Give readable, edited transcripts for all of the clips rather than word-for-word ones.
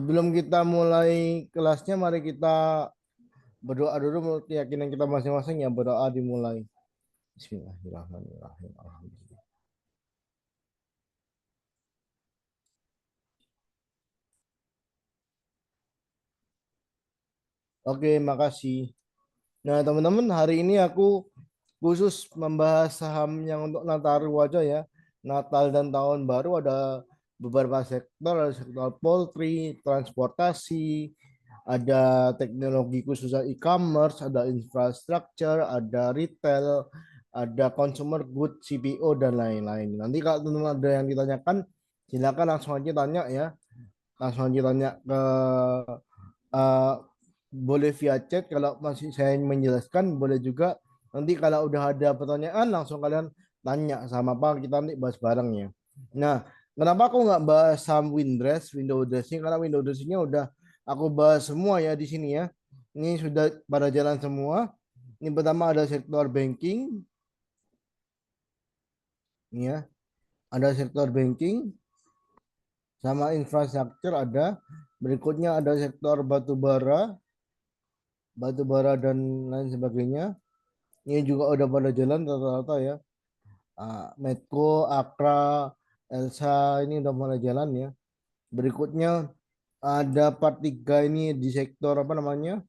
Sebelum kita mulai kelasnya, mari kita berdoa dulu menurut keyakinan kita masing-masing ya. Berdoa dimulai. Bismillahirrahmanirrahim. Alhamdulillah. Oke, makasih. Nah, teman-teman, hari ini aku khusus membahas saham yang untuk Nataru aja ya. Natal dan Tahun Baru ada beberapa sektor, ada sektor poultry, transportasi, ada teknologi khususnya e-commerce, ada infrastructure, ada retail, ada consumer good, CPO dan lain-lain. Nanti kalau teman-teman ada yang ditanyakan, silakan langsung aja tanya ya. Langsung aja tanya ke eh, boleh via chat kalau masih saya menjelaskan, boleh juga nanti kalau udah ada pertanyaan langsung kalian tanya sama apa kita nanti bahas bareng ya. Nah, kenapa aku nggak bahas saham Windrest, window dressing karena window dressingnya udah aku bahas semua ya di sini ya. Ini sudah pada jalan semua. Ini pertama ada sektor banking, ya, ada sektor banking sama infrastruktur ada. Berikutnya ada sektor batu bara dan lain sebagainya. Ini juga udah pada jalan rata-rata ya. Medco, Akra, Elsa ini udah mulai jalan ya. Berikutnya ada part 3 ini di sektor apa namanya?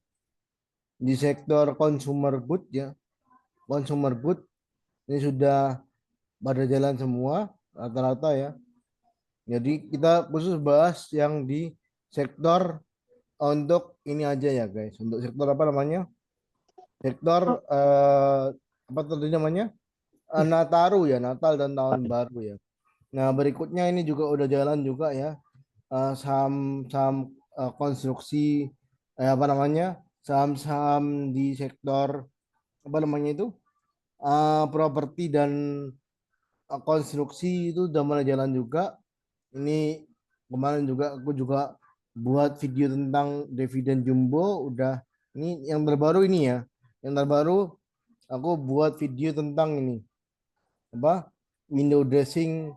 Di sektor consumer good ya. Consumer good ini sudah pada jalan semua rata-rata ya. Jadi kita khusus bahas yang di sektor untuk ini aja ya guys. Untuk sektor apa namanya? Sektor Oh, apa tadi namanya? Nataru ya, Natal dan Tahun Baru ya. Nah, berikutnya ini juga udah jalan juga ya. Saham-saham konstruksi apa namanya? Saham-saham di sektor apa namanya itu? Properti dan konstruksi itu udah mulai jalan juga. Ini kemarin juga aku juga buat video tentang dividen jumbo udah ini yang terbaru ini ya. Yang terbaru aku buat video tentang ini apa? Window dressing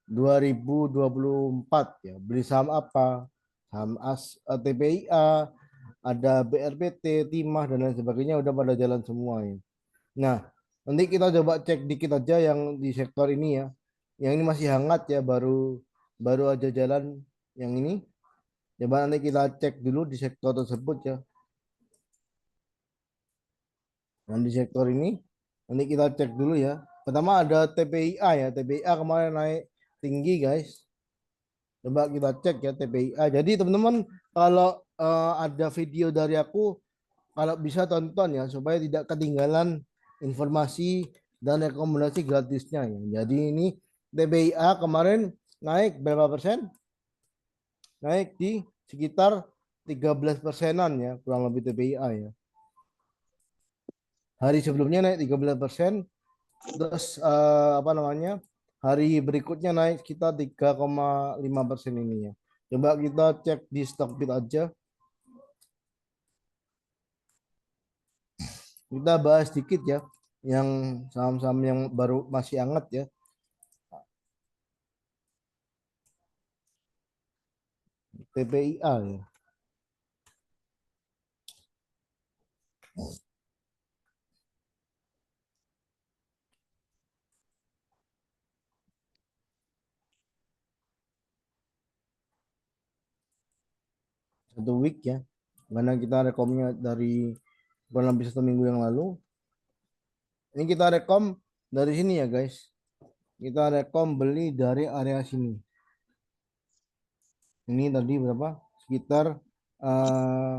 2024 ya. Beli saham apa? Saham TPIA, ada BRPT, Timah dan lain sebagainya udah pada jalan semua ya. Nah, nanti kita coba cek dikit aja yang di sektor ini ya. Yang ini masih hangat ya, baru baru aja jalan yang ini. Coba nanti kita cek dulu di sektor tersebut ya. Nah, di sektor ini nanti kita cek dulu ya. Pertama ada TPIA ya. TPIA kemarin naik tinggi guys. Coba kita cek ya TPIA. Jadi teman-teman kalau ada video dari aku, kalau bisa tonton ya supaya tidak ketinggalan informasi dan rekomendasi gratisnya ya. Jadi ini TPIA kemarin naik berapa persen? Naik di sekitar 13 persenan ya kurang lebih TPIA ya. Hari sebelumnya naik 13%, terus apa namanya? Hari berikutnya naik sekitar 3,5% ini ya. Coba kita cek di Stockbit aja. Kita bahas dikit ya yang saham-saham yang baru masih hangat ya. TPIA ya. Satu week ya. Karena kita rekomnya dari kurang lebih 1 minggu yang lalu. Ini kita rekom dari sini ya guys. Kita rekom beli dari area sini. Ini tadi berapa? Sekitar eh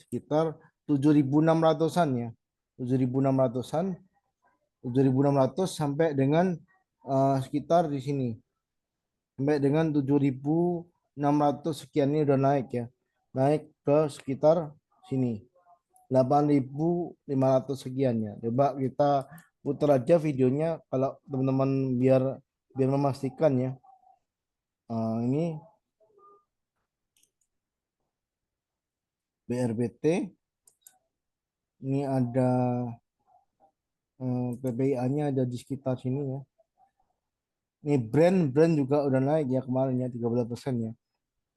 sekitar 7.600-an ya. 7.600-an, 7.600 sampai dengan sekitar di sini. Sampai dengan 7.600 sekian ini udah naik ya. Naik ke sekitar sini. 8.500 sekian ya. Coba kita putar aja videonya kalau teman-teman biar biar memastikan ya. Ini BRBT, ini ada PPIA-nya ada di sekitar sini ya. Ini brand juga udah naik ya kemarin ya 13% ya.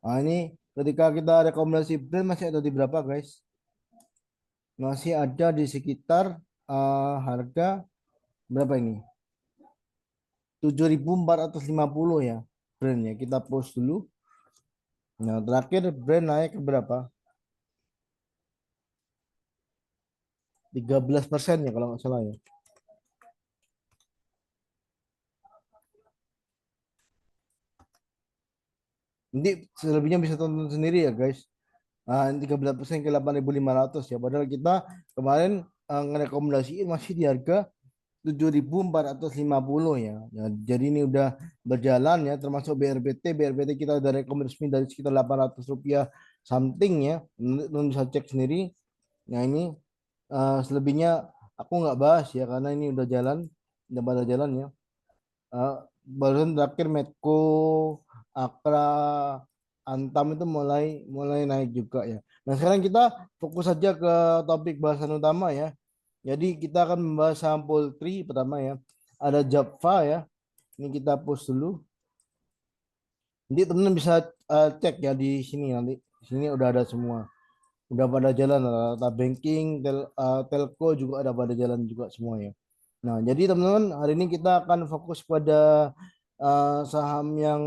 Nah, ini ketika kita rekomendasi brand masih ada di berapa guys? Masih ada di sekitar harga berapa ini? 7.450 ya brandnya. Kita post dulu. Nah, terakhir brand naik ke berapa? 13% ya kalau nggak salah ya. Nanti selebihnya bisa tonton sendiri ya guys. 13% ke 8.500 ya. Padahal kita kemarin ngerekomendasiin masih di harga 7.450 ya. Ya. Jadi ini udah berjalan ya, termasuk BRPT. BRPT kita udah rekomendasi dari sekitar 800 rupiah something ya. Teman bisa cek sendiri. Nah ini selebihnya aku nggak bahas ya karena ini udah pada jalan ya. Uh, Barusan terakhir Medco, Akra, Antam itu mulai mulai naik juga ya. Nah sekarang kita fokus saja ke topik bahasan utama ya. Jadi kita akan membahas saham poultry pertama ya. Ada Japfa ya. Ini kita post dulu. Nanti teman-teman bisa cek ya di sini nanti. Di sini udah ada semua. Udah pada jalan data banking, telco juga ada pada jalan juga semua ya. Nah, jadi teman-teman hari ini kita akan fokus pada saham yang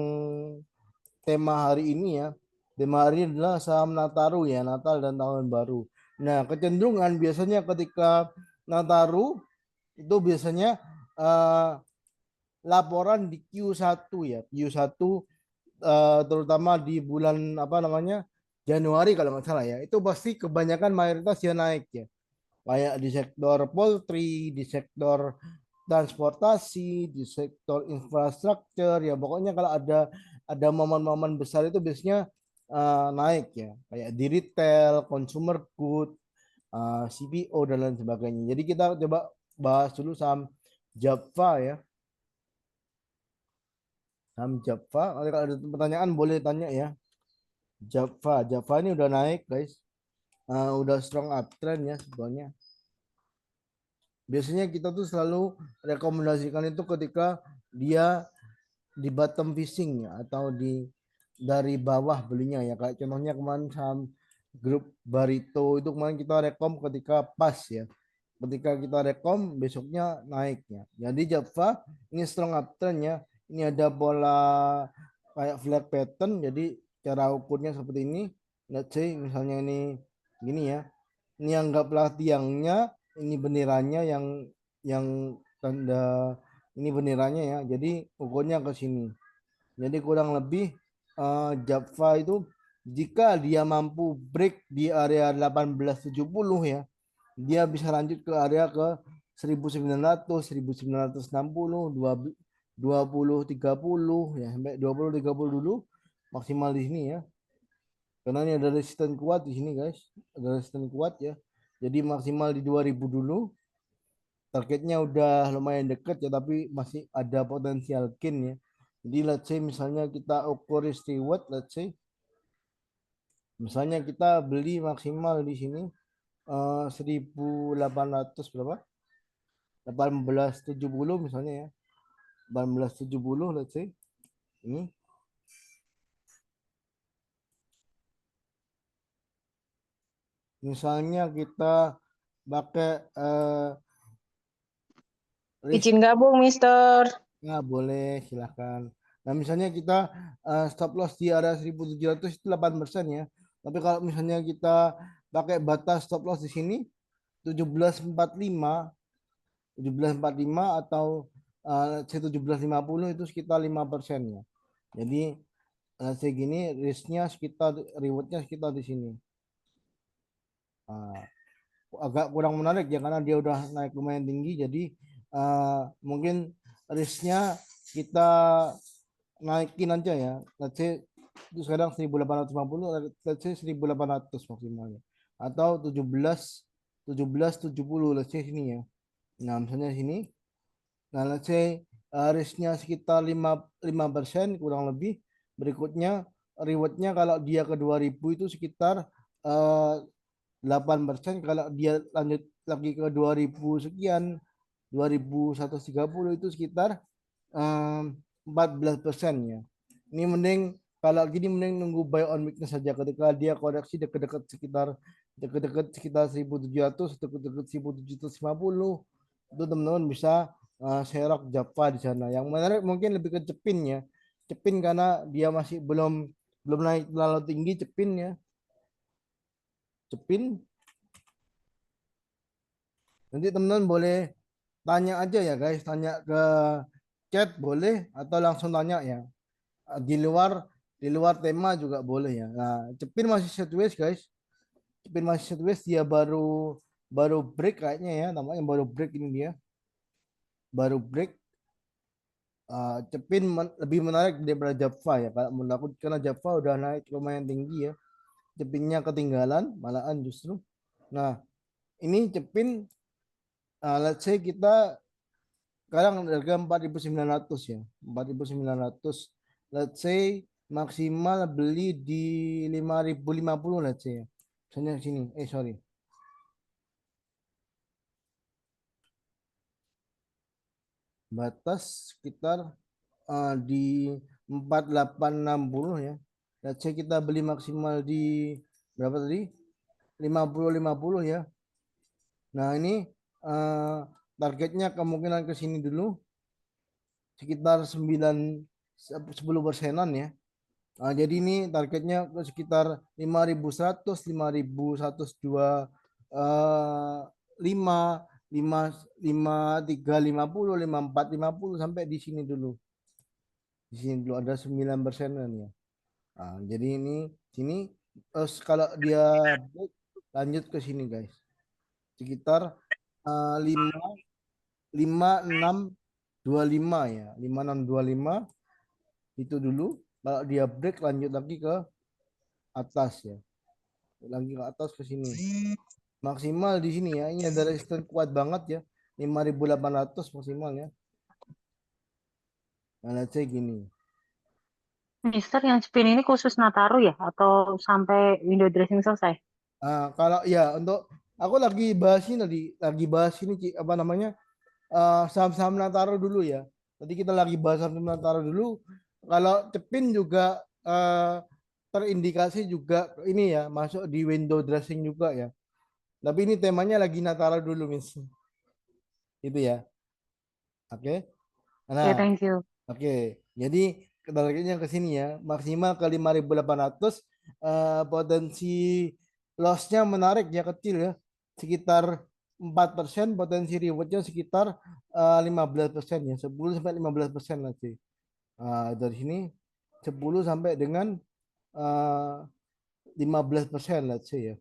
tema hari ini ya. Tema hari ini adalah saham Nataru ya, Natal dan Tahun Baru. Nah, kecenderungan biasanya ketika Nataru itu biasanya eh, laporan di Q1 ya. Q1 terutama di bulan apa namanya? Januari kalau nggak salah ya. Itu pasti kebanyakan mayoritas dia naik ya. Kayak di sektor poultry, di sektor transportasi, di sektor infrastruktur ya pokoknya kalau ada momen-momen besar itu biasanya naik ya kayak di retail, consumer good, CPO dan lain sebagainya. Jadi kita coba bahas dulu saham Java ya. Saham Java, kalau ada pertanyaan boleh tanya ya. Java ini udah naik guys. Udah strong uptrend ya sebetulnya. Biasanya kita tuh selalu rekomendasikan itu ketika dia di bottom fishing ya atau di dari bawah belinya ya kayak contohnya kemarin saham grup Barito itu kemarin kita rekom ketika pas ya ketika kita rekom besoknya naik ya jadi Java ini strong uptrend ya ini ada pola kayak flag pattern jadi cara ukurnya seperti ini let's say misalnya ini gini ya ini anggaplah tiangnya ini benderanya yang tanda ini benderanya ya jadi ukurnya ke sini jadi kurang lebih Java itu jika dia mampu break di area 1870 ya dia bisa lanjut ke area ke 1900 1960 20 30 ya sampai 20 30 dulu maksimal di sini ya karena ini ada resisten kuat di sini guys ada resisten kuat ya jadi maksimal di 2000 dulu targetnya udah lumayan deket ya tapi masih ada potensial gain ya jadi let's say misalnya kita ukur risk reward let's say misalnya kita beli maksimal di sini 1800 berapa 1870 misalnya ya 1870 let's say ini misalnya kita pakai risk Izin gabung, Mister. ya boleh silahkan. Nah misalnya kita stop loss di area 1700 itu 8% ya. Tapi kalau misalnya kita pakai batas stop loss di sini 1745 1745 atau 1750 itu sekitar 5% ya. Jadi segini risknya sekitar rewardnya sekitar di sini. Nah, agak kurang menarik ya karena dia udah naik lumayan tinggi jadi mungkin risknya kita naikin aja ya let's say itu sekarang 1850 let's say 1800 maksimalnya atau 1770 let's say sini ya nah misalnya sini nah let's say risknya sekitar 5% kurang lebih berikutnya rewardnya kalau dia ke 2000 itu sekitar 8% kalau dia lanjut lagi ke 2000 sekian 2130 itu sekitar 14% ya. Ini mending Kalau gini mending nunggu buy on weakness saja ketika dia koreksi dekat-dekat sekitar 1700, dekat-dekat 1750 itu teman-teman bisa serok Java di sana. Yang menarik mungkin lebih ke Cepin ya. Cepin karena dia masih belum belum naik terlalu tinggi Cepin ya. Cepin nanti teman-teman boleh tanya aja ya guys, tanya ke chat boleh atau langsung tanya ya. Di luar di luar tema juga boleh ya. Nah, Cepin masih sideways guys. Cepin masih sideways dia baru baru break kayaknya ya, namanya baru break ini dia. Baru break. Cepin lebih menarik daripada Java ya. Kalau menurut aku karena Java udah naik lumayan tinggi ya. Cepinnya ketinggalan malahan justru. Nah, ini Cepin let's say kita sekarang harga 4.900 ya. 4.900. Let's say maksimal beli di 5.050 let's say ya. Misalnya sini. Sorry. Batas sekitar di 4.860 ya. Let's say kita beli maksimal di berapa tadi? 50.50 ya. Nah, ini uh, targetnya kemungkinan ke sini dulu sekitar 10 persenan ya. Jadi ini targetnya ke sekitar 5.100, 5.102, 5, 5, 5, 3, 50, 5, 4, 50 sampai di sini dulu. Di sini dulu ada 9% ya. Jadi ini sini terus kalau dia break, lanjut ke sini guys. Sekitar 5, 5, 6, 25 ya. 5, 6, 25 itu dulu. Kalau dia break lanjut lagi ke atas ya. Lagi ke atas ke sini. Maksimal di sini ya. Ini ada resistance kuat banget ya. 5.800 maksimal ya. Nah, let's say gini. Mister yang spin ini khusus Nataru ya? Atau sampai window dressing selesai? Kalau ya untuk aku lagi bahas ini Ci, apa namanya saham-saham Nataro dulu ya. Tadi kita lagi bahas saham Nataro dulu. Kalau Cepin juga terindikasi juga ini ya masuk di window dressing juga ya. Tapi ini temanya lagi Nataro dulu, Miss. Itu ya. Oke. Oke, Nah, thank you. oke. Jadi targetnya ke sini ya, maksimal ke 5.800 potensi loss-nya menarik ya kecil ya. Sekitar 4%, potensi reward-nya sekitar 15% ya, 10 sampai 15% nanti. Dari sini 10 sampai dengan 15% let's say ya.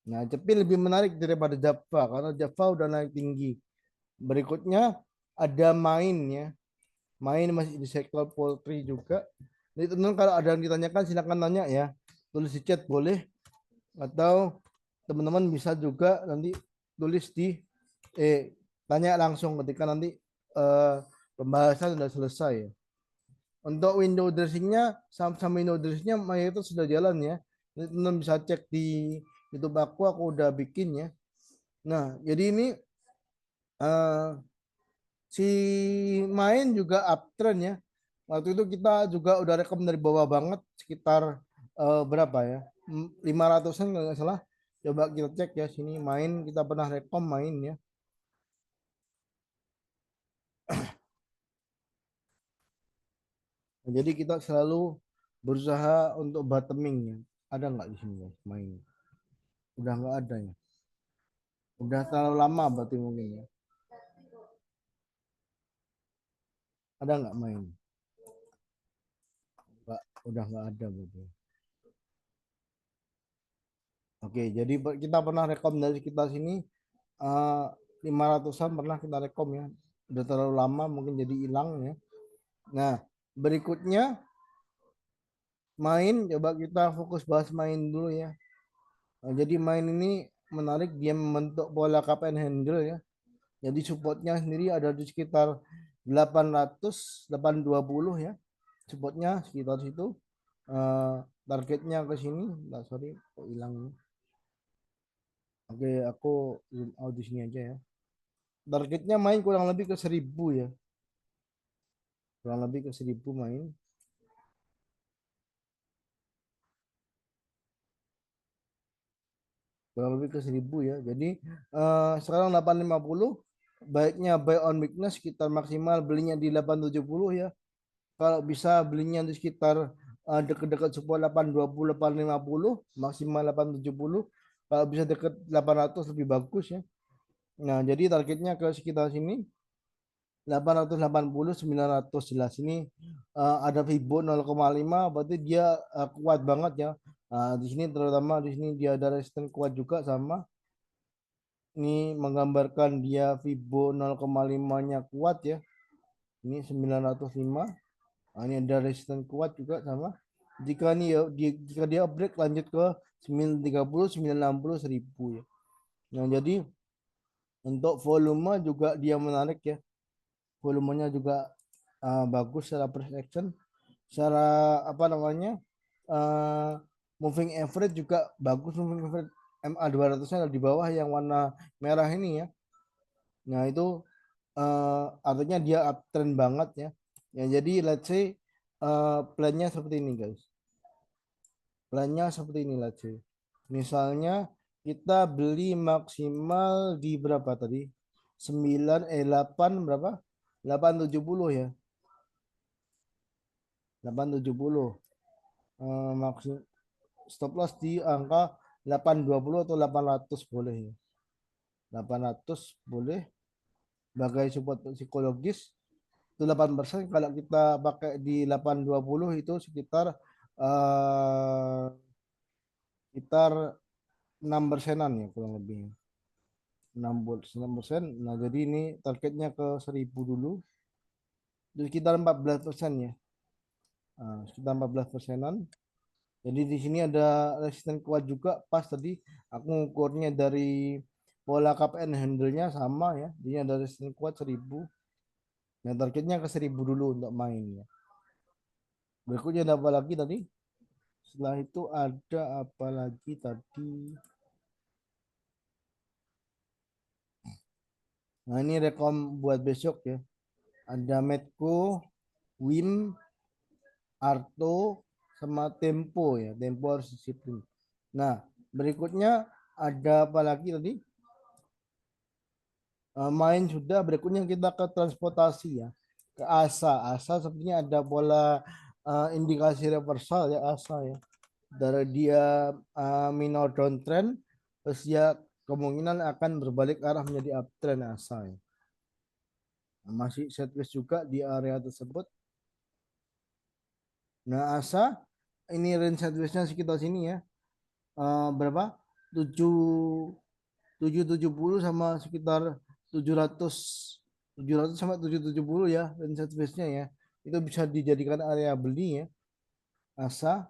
Nah, Cepin lebih menarik daripada Java karena Java udah naik tinggi. Berikutnya ada main ya. Main masih di sektor poultry juga. Jadi teman-teman kalau ada yang ditanyakan silakan tanya ya. Tulis di chat boleh atau teman-teman bisa juga nanti tulis di tanya langsung ketika nanti eh, pembahasan sudah selesai ya. Untuk window dressingnya sama window dressingnya mayoritas sudah jalan ya. Jadi teman-teman bisa cek di YouTube aku udah bikin ya. Nah, jadi ini eh, si main juga uptrend ya. Waktu itu kita juga udah rekom dari bawah banget sekitar berapa ya? 500-an kalau nggak salah. Coba kita cek ya sini main kita pernah rekom main ya. Nah, jadi kita selalu berusaha untuk bottoming ya. Ada nggak di sini ya main? Udah nggak ada ya. Udah terlalu lama berarti mungkin ya. Ada nggak main? Nggak, udah nggak ada berarti. Oke, jadi kita pernah rekom dari kita sini 500-an pernah kita rekom ya. Udah terlalu lama mungkin jadi hilang ya. Nah, berikutnya main coba kita fokus bahas main dulu ya. Nah, jadi main ini menarik dia membentuk pola cup and handle ya. Jadi supportnya sendiri ada di sekitar 800 820 ya. Supportnya sekitar situ. Targetnya ke sini. Nah, sorry kok hilang. Oke, aku zoom out di sini aja ya. Targetnya main kurang lebih ke 1.000 ya. Kurang lebih ke 1.000 main. kurang lebih ke 1.000 ya. Jadi sekarang 850, baiknya buy on weakness sekitar maksimal belinya di 870 ya. Kalau bisa belinya di sekitar dekat-dekat support 820 850 maksimal 870. Kalau bisa dekat 800 lebih bagus ya. Nah, jadi targetnya ke sekitar sini 880 900 jelas ini ada Fibo 0,5 berarti dia kuat banget ya. Di sini terutama di sini dia ada resisten kuat juga sama ini menggambarkan dia Fibo 0,5-nya kuat ya. Ini 905. Ini ada resisten kuat juga sama. Jika nih ya jika dia break lanjut ke 930 960 1000 ya. Nah, jadi untuk volume juga dia menarik ya. Volumenya juga bagus secara price action, secara apa namanya uh, moving average juga bagus. Moving average MA 200-nya di bawah yang warna merah ini ya. Nah itu artinya dia uptrend banget ya. Ya jadi let's say plannya seperti ini guys. Plannya seperti ini let's say. Misalnya kita beli maksimal di berapa tadi? 8 berapa? 870 ya. 870 maksim stop loss di angka 820 atau 800 boleh ya. 800 boleh sebagai support psikologis itu 8%. Kalau kita pakai di 820 itu sekitar sekitar 6%-an ya kurang lebih 6%. Nah jadi ini targetnya ke 1.000 dulu itu sekitar 14% ya. Sekitar 14%-an. Jadi di sini ada resisten kuat juga pas tadi aku ngukurnya dari pola KPN handle-nya sama ya. Ini ada resisten kuat 1.000. Nah, targetnya ke 1.000 dulu untuk main ya. Berikutnya ada apa lagi tadi? Setelah itu ada apa lagi tadi? Nah, ini rekom buat besok ya. Ada Medco, Wim, Arto, sama Tempo ya. Tempo harus disiplin. Nah, berikutnya ada apa lagi tadi? Main sudah, berikutnya kita ke transportasi ya, ke ASA sepertinya ada pola indikasi reversal ya ASA ya, dari dia minor downtrend terus dia kemungkinan akan berbalik arah menjadi uptrend ASA ya. Masih sideways juga di area tersebut. Nah ASA ini range sidewaysnya sekitar sini ya. Berapa 7 770 sama sekitar 700 700 sampai 770 ya range base-nya ya. Itu bisa dijadikan area beli ya. ASA.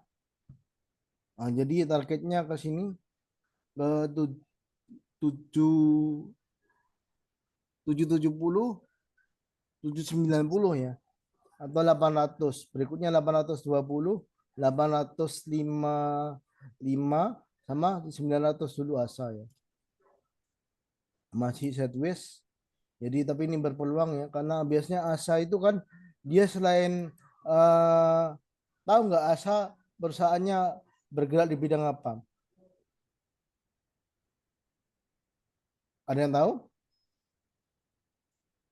Jadi targetnya ke sini ke 7 770 790 ya atau 800. Berikutnya 820 855 sama 900 dulu ASA ya. Masih sideways. Jadi tapi ini berpeluang ya karena biasanya ASA itu kan dia selain uh, tahu nggak ASA perusahaannya bergerak di bidang apa? Ada yang tahu?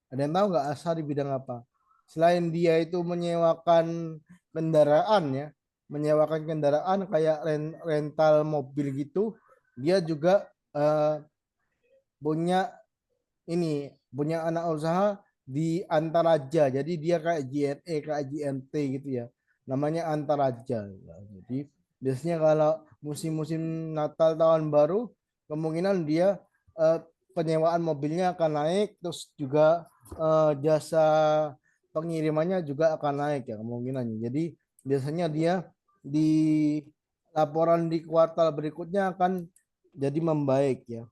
Ada yang tahu nggak ASA di bidang apa? Selain dia itu menyewakan kendaraan ya, menyewakan kendaraan kayak rental mobil gitu, dia juga punya ini punya anak usaha di Antaraja. Jadi dia kayak JNE, kayak JNT gitu ya. Namanya Antaraja. Jadi biasanya kalau musim-musim Natal tahun baru kemungkinan dia eh, penyewaan mobilnya akan naik terus juga jasa pengirimannya juga akan naik ya kemungkinannya. Jadi biasanya dia di laporan di kuartal berikutnya akan jadi membaik ya.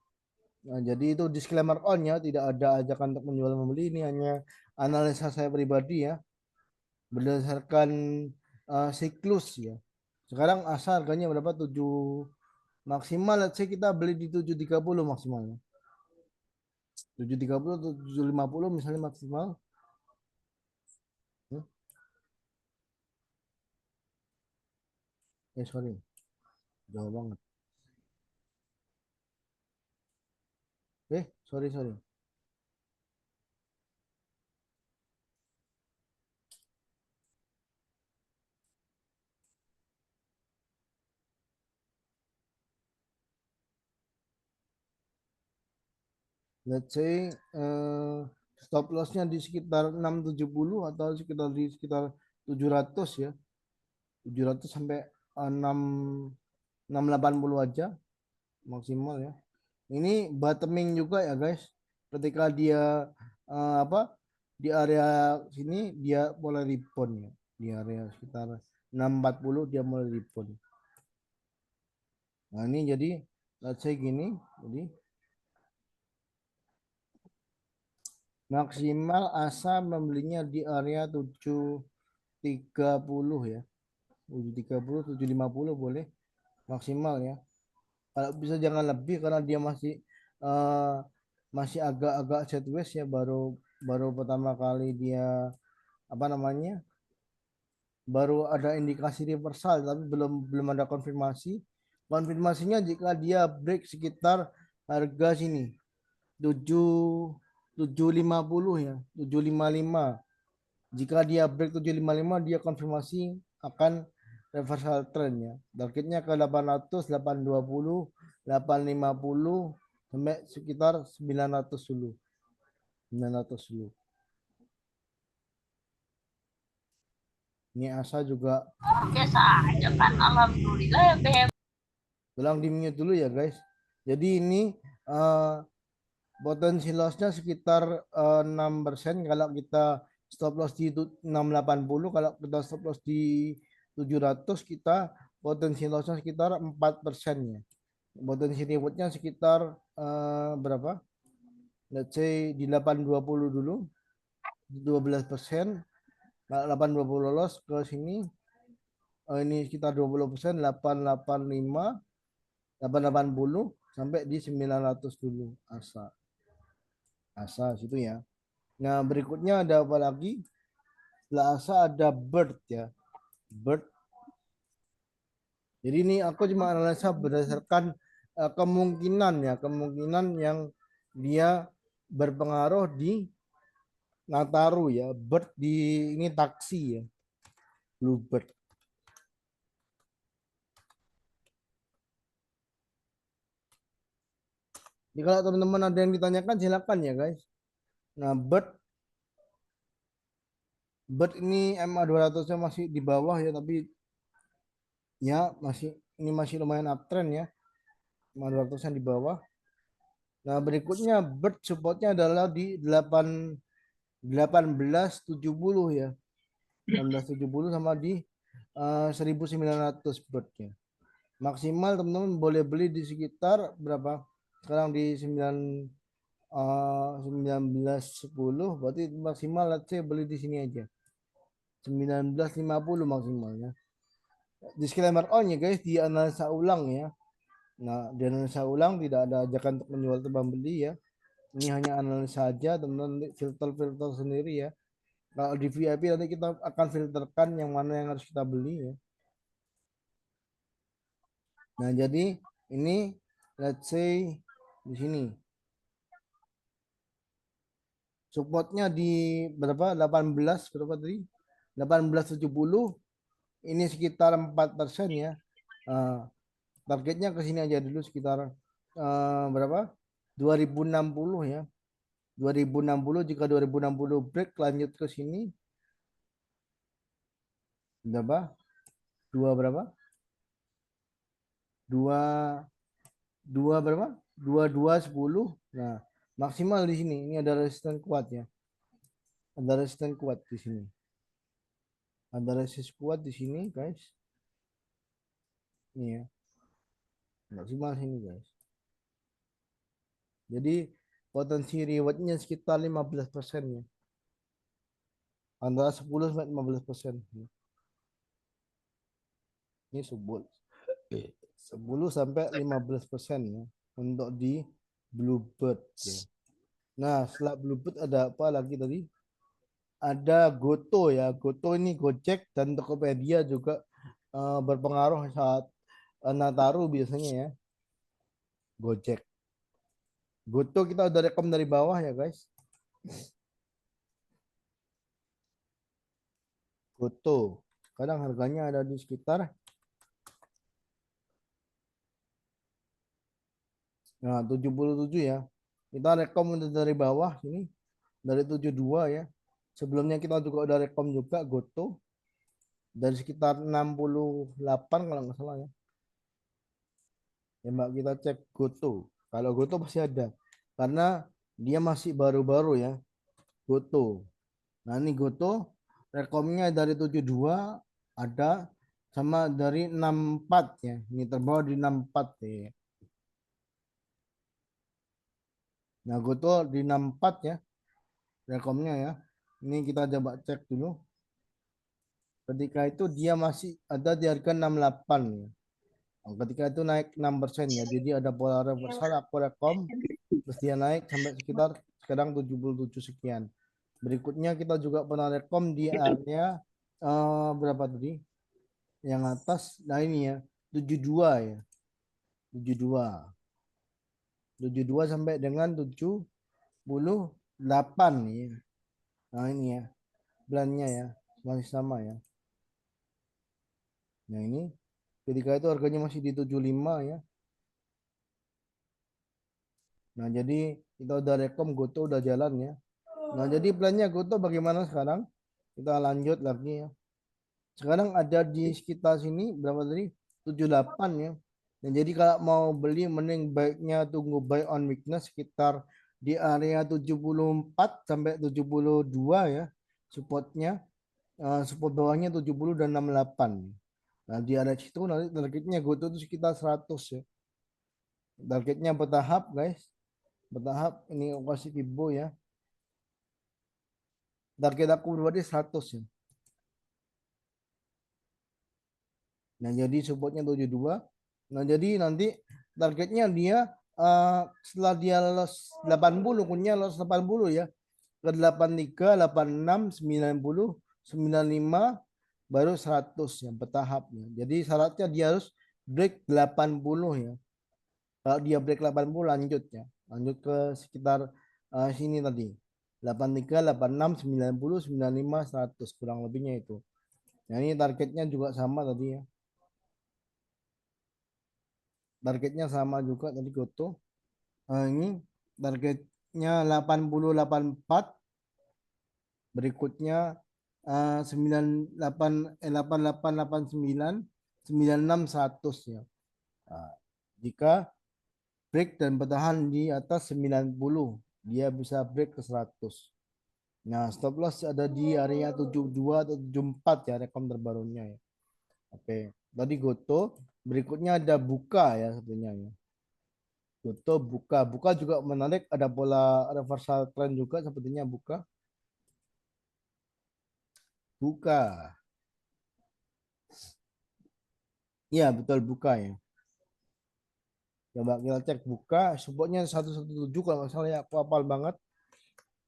Nah, jadi itu disclaimer on ya, tidak ada ajakan untuk menjual membeli, ini hanya analisa saya pribadi ya, berdasarkan siklus ya. Sekarang ASA harganya berapa? 7 maksimal, let's say kita beli di 730 maksimalnya. 730 atau 750 misalnya maksimal. Hmm? Sorry, jauh banget. Sorry. Let's say stop lossnya di sekitar 670 atau sekitar 700 ya. 700 sampai 6 680 aja maksimal ya. Ini bottoming juga ya guys. Ketika dia apa di area sini dia mulai rebound ya. Di area sekitar 640 dia mulai rebound. Nah, ini jadi let's say gini. Jadi maksimal asa membelinya di area 730 ya. 730, 750 boleh maksimal ya. Kalau bisa jangan lebih karena dia uh, masih agak-agak sideways ya, baru baru pertama kali dia apa namanya, baru ada indikasi reversal tapi belum ada konfirmasi. Konfirmasinya jika dia break sekitar harga sini 7 750 ya, 755. Jika dia break 755 dia konfirmasi akan reversal trend ya. Targetnya ke 800, 820, 850 sampai sekitar 900 dulu. 900 dulu. Ini asa juga Biasa aja kan, alhamdulillah ya BM. ulang di mute dulu ya guys. Jadi ini potensi lossnya sekitar 6% kalau kita stop loss di 680, kalau kita stop loss di 700 kita potensi lossnya sekitar 4% ya. Potensi rewardnya sekitar berapa? Let's say di 820 dulu 12%. Kalau 820 lolos ke sini ini sekitar 20%, 885, 880 sampai di 900 dulu asa situ ya. Nah, berikutnya ada apa lagi? Setelah asa ada bird ya. Bird. Jadi ini aku cuma analisa berdasarkan kemungkinan yang dia berpengaruh di Nataru ya. Bird di ini taksi ya. Bluebird. Jadi kalau teman-teman ada yang ditanyakan silakan ya guys. Nah, Bird ini MA 200-nya masih di bawah ya, tapi ya masih lumayan uptrend ya. MA 200-nya di bawah. Nah, berikutnya Bird supportnya adalah di 1870 ya. 1870 sama di 1900 Bird-nya. Maksimal teman-teman boleh beli di sekitar berapa? Sekarang di 1910, berarti maksimal let's say beli di sini aja. 1950 maksimalnya. Disclaimer on ya guys, di analisa ulang ya. Nah, di analisa ulang tidak ada ajakan untuk menjual atau membeli ya. Ini hanya analisa saja, teman-teman filter sendiri ya. Kalau di VIP nanti kita akan filterkan yang mana yang harus kita beli ya. Nah, jadi ini let's say di sini supportnya di berapa? 18 berapa tadi? 1870, ini sekitar 4% ya. Targetnya ke sini aja dulu sekitar berapa? 2060 ya. 2060, jika 2060 break lanjut ke sini berapa? Dua berapa? Dua dua berapa? 2210. Nah, maksimal di sini. Ini ada resisten kuat ya. Ada resisten kuat di sini. Ada resisten kuat di sini, guys. Ini ya. Maksimal sini, guys. Jadi potensi rewardnya sekitar 15% ya. Antara 10 sampai 15%. Ini 10 sampai 15% ya untuk di Bluebird ya. Nah, setelah Bluebird ada apa lagi tadi? Ada Goto ya. Goto ini Gojek dan Tokopedia juga berpengaruh saat Nataru biasanya ya. Gojek. Goto kita udah rekom dari bawah ya guys. Goto. Kadang harganya ada di sekitar, nah, 77 ya. Kita rekom udah dari bawah ini, dari 72 ya. Sebelumnya kita juga udah rekom juga Goto dari sekitar 68 kalau nggak salah ya. Ya Mbak, kita cek Goto. Kalau Goto pasti ada. Karena dia masih baru-baru ya, Goto. Nah ini Goto rekomnya dari 72 ada, sama dari 64 ya. Ini terbawah di 64 ya. Nah Goto di 64 ya rekomnya ya. Ini kita coba cek dulu. Ketika itu dia masih ada di harga 68 ya. Nah, ketika itu naik 6% ya. Jadi ada pola reversal, aku rekom. Terus dia naik sampai sekitar sekarang 77 sekian. Berikutnya kita juga pernah rekom di area berapa tadi? Yang atas, nah ini ya, 72 ya. 72. 72 sampai dengan 78 ya. Nah ini ya, bulannya ya, masih sama ya. Nah ini ketika itu harganya masih di 75 ya. Nah jadi kita udah rekom Goto udah jalan ya. Nah jadi plannya Goto bagaimana sekarang? Kita lanjut lagi ya. Sekarang ada di sekitar sini berapa tadi? 78 ya. Dan jadi kalau mau beli mending baiknya tunggu buy on weakness sekitar di area 74 sampai 72 ya. Supportnya, support bawahnya 70 dan 68. Nah di area situ nanti targetnya Goto itu sekitar 100 ya. Targetnya bertahap guys. Bertahap ini operasi Fibo ya. Target aku pribadi 100 ya. Nah, jadi supportnya 72. Nah, jadi nanti targetnya dia, setelah dia lolos 80, punya lolos 80 ya. Ke 83, 86, 90, 95, baru 100 yang bertahapnya. Jadi syaratnya dia harus break 80 ya. Kalau dia break 80 lanjut ya. Lanjut ke sekitar sini tadi. 83, 86, 90, 95, 100 kurang lebihnya itu. Nah, ini targetnya juga sama tadi ya. Targetnya sama juga tadi Goto. Ini targetnya 80, 84. Berikutnya 98, 88, 89, 96, 100 ya. Nah, jika break dan bertahan di atas 90, dia bisa break ke 100. Nah, stop loss ada di area 72 atau 74 ya, rekam terbarunya ya. Oke, tadi Goto. Berikutnya ada Buka ya sebenarnya ya. Tutup, buka. Buka juga menarik. Ada pola reversal trend juga sepertinya buka. Buka. Iya, betul buka ya. Coba kita cek buka. Supportnya 117 kalau nggak salah ya. Aku hafal banget.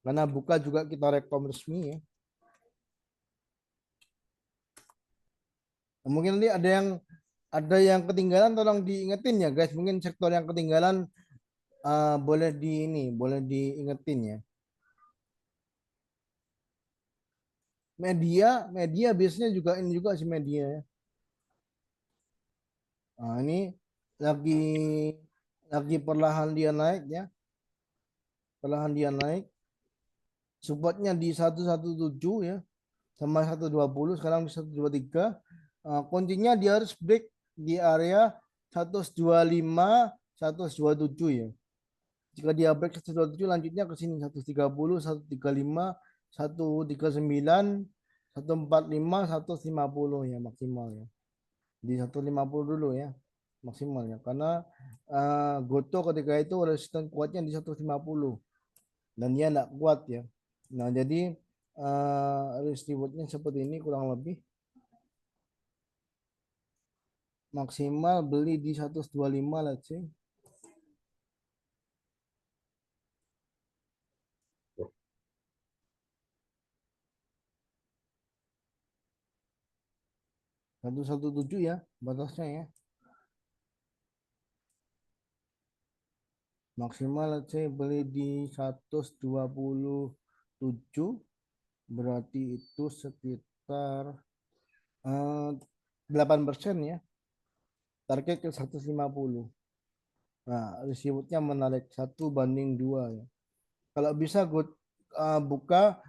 Karena buka juga kita rekom resmi ya. Nah, mungkin nanti ada yang ketinggalan, tolong diingetin ya guys. Mungkin sektor yang ketinggalan boleh boleh diingetin ya. Media biasanya juga ini juga sih media ya. Nah, ini lagi lagi perlahan dia naik ya. Perlahan dia naik. Supportnya di 117 ya, sama 120, sekarang di 123. Kuncinya dia harus break di area 125, 127 ya. Jika dia break 127, lanjutnya ke sini 130, 135, 139, 145, 150 ya maksimal ya. Di 150 dulu ya maksimalnya, karena Goto ketika itu resisten kuatnya di 150 dan dia tidak kuat ya. Nah jadi risk rewardnya seperti ini kurang lebih. Maksimal beli di 125 let's say. 117 ya batasnya ya. Maksimal let's say beli di 127, berarti itu sekitar 8% ya. Target ke 150. Nah, residunya menarik 1:2 ya. Kalau bisa gue buka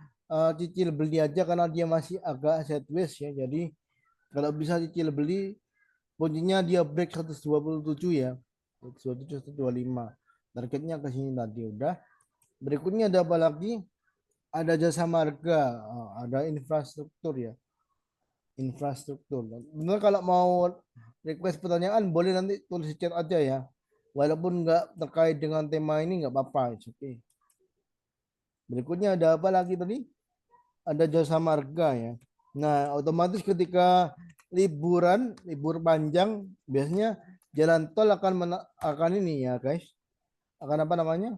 cicil beli aja karena dia masih agak sideways ya. Jadi kalau bisa cicil beli, kuncinya dia break 127 ya. 127, 125. Targetnya ke sini tadi udah. Berikutnya ada apa lagi? Ada jasa marga, ada infrastruktur ya. Infrastruktur. Benar kalau mau request pertanyaan boleh nanti tulis di chat aja ya. Walaupun nggak terkait dengan tema ini nggak apa-apa. Oke. Berikutnya ada apa lagi tadi? Ada jasa marga ya. Nah, otomatis ketika libur panjang, biasanya jalan tol akan ini ya, guys. Akan apa namanya?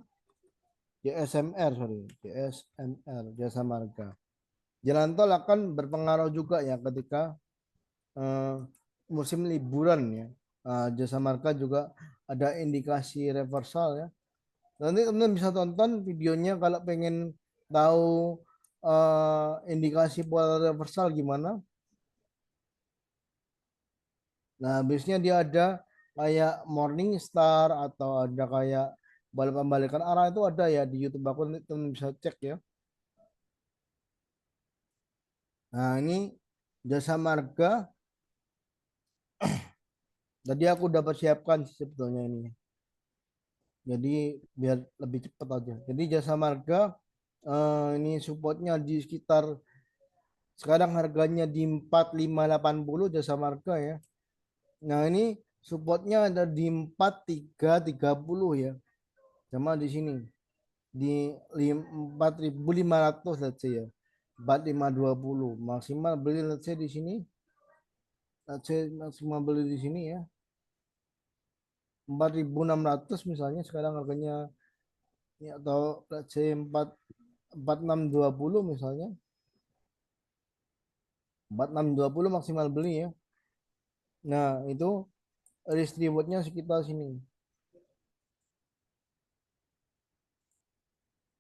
JSMR, sorry, JSMR, jasa marga. Jalan tol akan berpengaruh juga ya ketika eh, musim liburan ya. Jasa marga juga ada indikasi reversal ya. Nanti teman-teman bisa tonton videonya kalau pengen tahu indikasi pola reversal gimana. Nah, biasanya dia ada kayak Morning Star atau ada kayak balikan arah itu ada ya di YouTube aku, nanti teman bisa cek ya. Nah, ini jasa marga. Tadi aku udah persiapkan sebetulnya ini. Jadi biar lebih cepat aja. Jadi jasa marga ini supportnya di sekitar sekarang harganya di 4580 jasa marga ya. Nah, ini supportnya ada di 4330 ya. Sama di sini di 4500 let's say ya. 4520 maksimal beli let's say di sini. Let's say maksimal beli di sini ya. 4600 misalnya sekarang harganya ya, atau let's say 4620 misalnya. 4620 maksimal beli ya. Nah, itu risk rewardnya sekitar sini.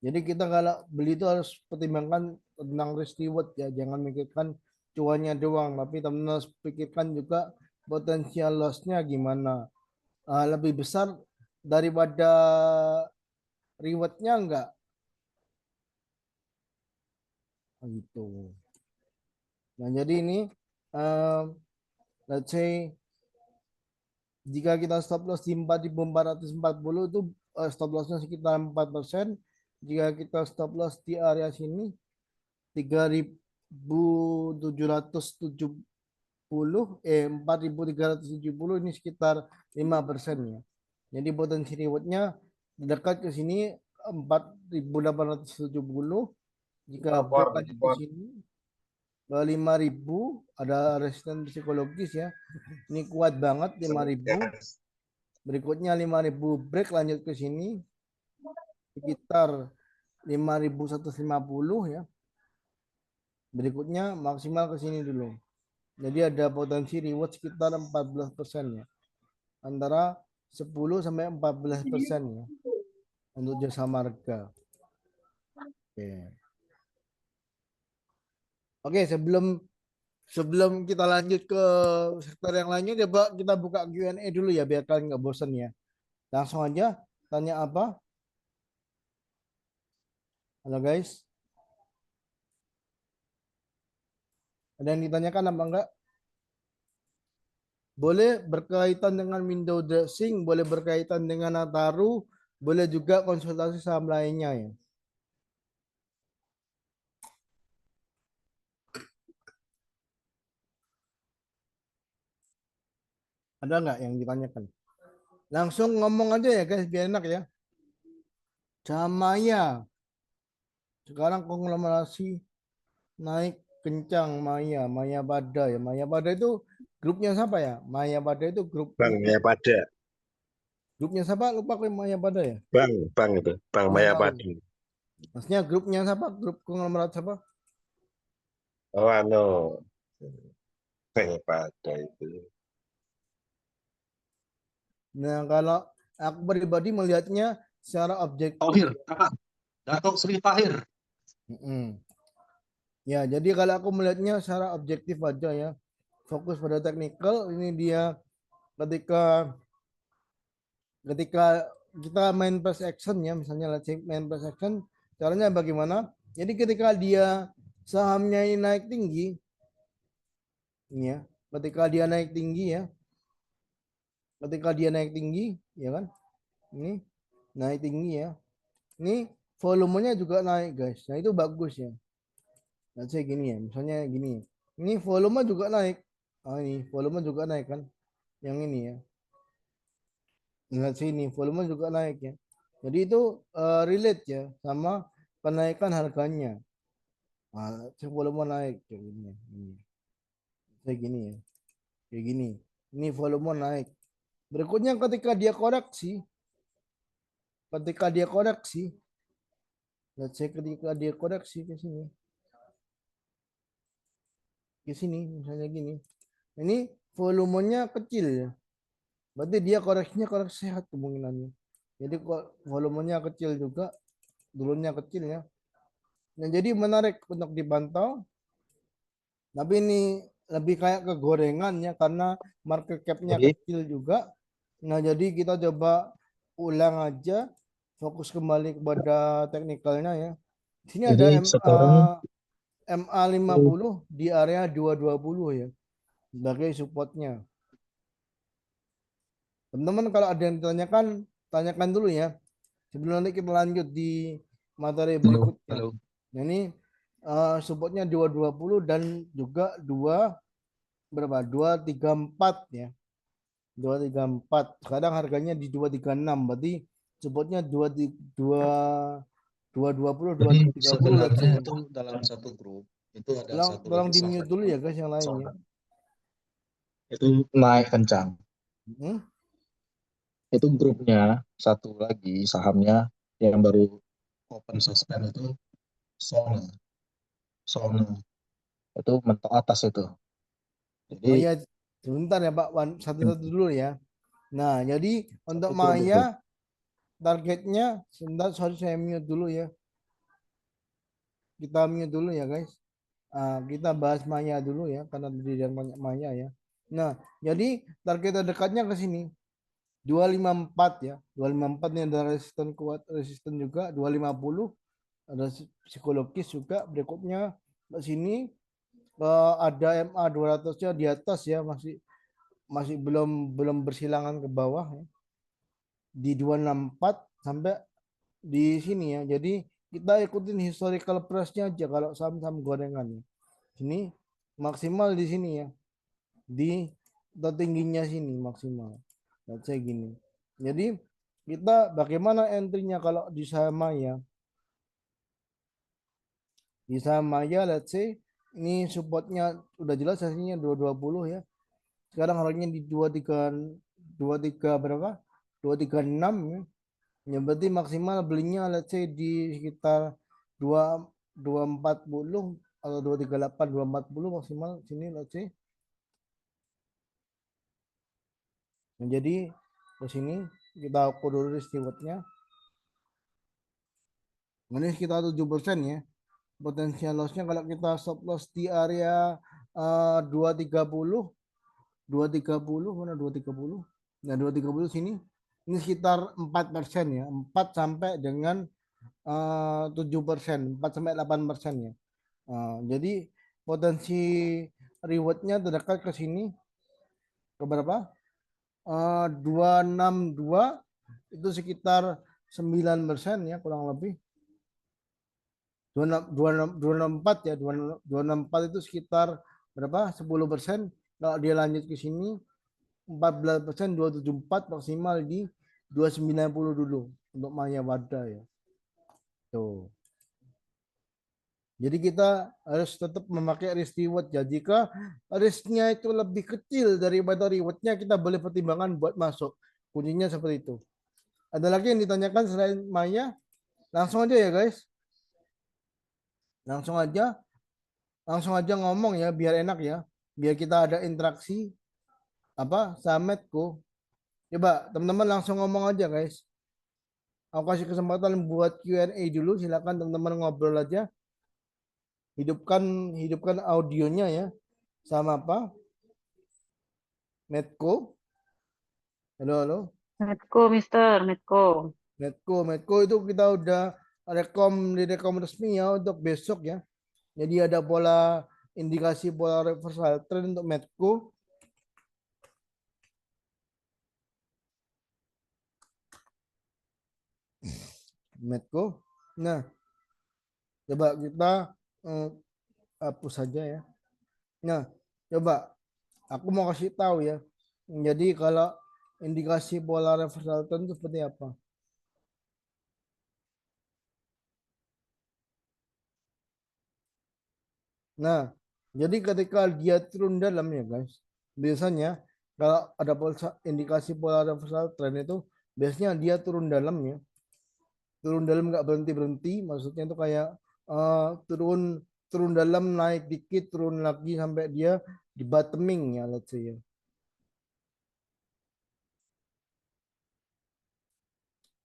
Jadi kita kalau beli itu harus pertimbangkan tentang risk reward ya, jangan mikirkan cuannya doang, tapi teman harus pikirkan juga potensial lossnya gimana. Lebih besar daripada rewardnya enggak gitu. Nah, jadi ini uh, let's say jika kita stop loss di 4440 itu stop lossnya sekitar 4%. Jika kita stop loss di area sini 4370 ini sekitar 5% ya. Jadi potensi rewardnya dekat ke sini 4870. Jika break lanjut ke sini ke 5000 ada resisten psikologis ya. Ini kuat banget 5000. Berikutnya 5000 break lanjut ke sini sekitar 5150 ya. Berikutnya maksimal ke sini dulu. Jadi ada potensi reward sekitar 14% ya. Antara 10 sampai 14% ya untuk jasa marga. Oke. Oke, sebelum sebelum kita lanjut ke sektor yang lainnya, coba kita buka Q&A dulu ya biar kalian nggak bosan ya. Langsung aja tanya apa? Halo guys, ada yang ditanyakan apa enggak? Boleh berkaitan dengan window dressing, boleh berkaitan dengan Nataru, boleh juga konsultasi saham lainnya ya. Ada nggak yang ditanyakan? Langsung ngomong aja ya guys, biar enak ya. Jamaya. Sekarang konglomerasi naik kencang Maya, Maya Pada ya. Maya Pada itu grupnya siapa ya? Maya Pada itu Bang grupnya Mayapada, siapa? Lupa aku Maya Pada ya. bang itu, Bang Nggak tahu. Mayapada. Maksudnya grupnya siapa? Grup konglomerat siapa? Oh, Mayapada itu. Nah, kalau aku pribadi melihatnya secara objektif. Tahir, kakak. Dato Sri Tahir. Mm-mm. Ya, jadi kalau aku melihatnya secara objektif aja ya, fokus pada technical. Ini dia ketika ketika kita main press action ya, misalnya let's say main press action, caranya bagaimana? Jadi ketika dia sahamnya ini naik tinggi, ini ya, ketika dia naik tinggi ya, ketika dia naik tinggi, ya kan? Ini naik tinggi ya. Ini volumenya juga naik guys. Nah itu bagus ya. Let's say gini ya, misalnya gini. Ini volume juga naik. Ah ini volume juga naik kan? Yang ini ya. Lihat sini volume juga naik ya. Jadi itu relate ya sama kenaikan harganya. Nah, volume naik kayak gini ya. Kayak gini ya. Kayak gini. Ini volume naik. Berikutnya ketika dia koreksi, let's say ketika dia koreksi ke sini misalnya gini. Ini volumenya kecil ya. Berarti dia koreksi sehat kemungkinannya. Jadi volumenya kecil juga, dulunya kecil ya. Nah, jadi menarik untuk dipantau. Tapi ini lebih kayak kegorengan ya karena market cap-nya Oke. kecil juga. Nah, jadi kita coba ulang aja, fokus kembali kepada teknikalnya ya. Di sini ada Jadi sekarang MA50 di area 220 ya sebagai supportnya. Teman-teman kalau ada yang ditanyakan, tanyakan dulu ya. Sebelum nanti kita lanjut di materi berikutnya. halo. Nah, ini supportnya 220 dan juga berapa? 234 ya. 234. Sekarang harganya di 236. Berarti supportnya 220 Jadi 230 let's sebenarnya say. itu dalam satu grup itu ada Tolong, satu tolong lagi di sahabat mute dulu ya guys yang lainnya. itu naik kencang. Hmm? Itu grupnya satu lagi sahamnya yang baru open suspend itu Sona. Sona itu mentok atas itu. Jadi Oh ya, sebentar ya Pak, satu-satu dulu ya. Nah, jadi untuk satu grup itu. Maya targetnya sebentar, sorry saya mute dulu ya. Kita mute dulu ya guys. Kita bahas Maya dulu ya karena tadi yang banyak Maya ya. Nah, jadi target terdekatnya ke sini. 254 ya. 254 ini ada resisten kuat, resisten juga 250 ada psikologis juga. Berikutnya ke sini ada MA 200-nya di atas ya, masih masih belum bersilangan ke bawah ya. Di 264 sampai di sini ya. Jadi kita ikutin historical price-nya aja kalau saham-saham gorengan ya. Sini maksimal di sini ya. Di tertingginya sini maksimal. Let's say gini. Jadi kita bagaimana entry-nya kalau di saham Maya? Di saham Maya let's say ini supportnya udah jelas hasilnya 220 ya. Sekarang harganya di 23 berapa? 236 ya. Ya berarti maksimal belinya let's say di sekitar 2 240 atau 238 240 maksimal sini let's say. Nah, jadi ke sini kita ukur dulu rewardnya. Ini sekitar 7% ya. Potensial lossnya kalau kita stop loss di area 230 mana 230. Nah 230 sini ini sekitar 4% ya. 4 sampai dengan 7%, 4 sampai 8% ya. Jadi potensi rewardnya terdekat ke sini ke berapa? 262 itu sekitar 9% ya kurang lebih. 264 ya, 264 itu sekitar berapa? 10%. Kalau dia lanjut ke sini 14%, 274 maksimal di 290 dulu untuk Maya Wada ya. Tuh. Jadi kita harus tetap memakai risk reward ya. Jika risknya itu lebih kecil daripada rewardnya, kita boleh pertimbangkan buat masuk. Kuncinya seperti itu. Ada lagi yang ditanyakan selain Maya? Langsung aja ya guys. Langsung aja ngomong ya biar enak ya. Biar kita ada interaksi apa Sametku. Coba teman-teman langsung ngomong aja guys. Aku kasih kesempatan buat Q&A dulu. Silakan teman-teman ngobrol aja. Hidupkan audionya ya. Sama apa? Medco. Halo, halo. Medco, Mister, Medco. Medco itu kita udah rekom resmi ya untuk besok ya. Jadi ada indikasi pola reversal trend untuk Medco. Medco. Nah, coba kita eh, hapus saja ya. Nah, coba aku mau kasih tahu ya. Jadi kalau indikasi pola reversal trend itu seperti apa? Nah, jadi ketika dia turun dalam ya guys, biasanya kalau ada indikasi pola reversal trend itu biasanya dia turun dalam nggak berhenti berhenti, maksudnya itu kayak turun turun dalam naik dikit turun lagi sampai dia di bottoming ya, let's say ya.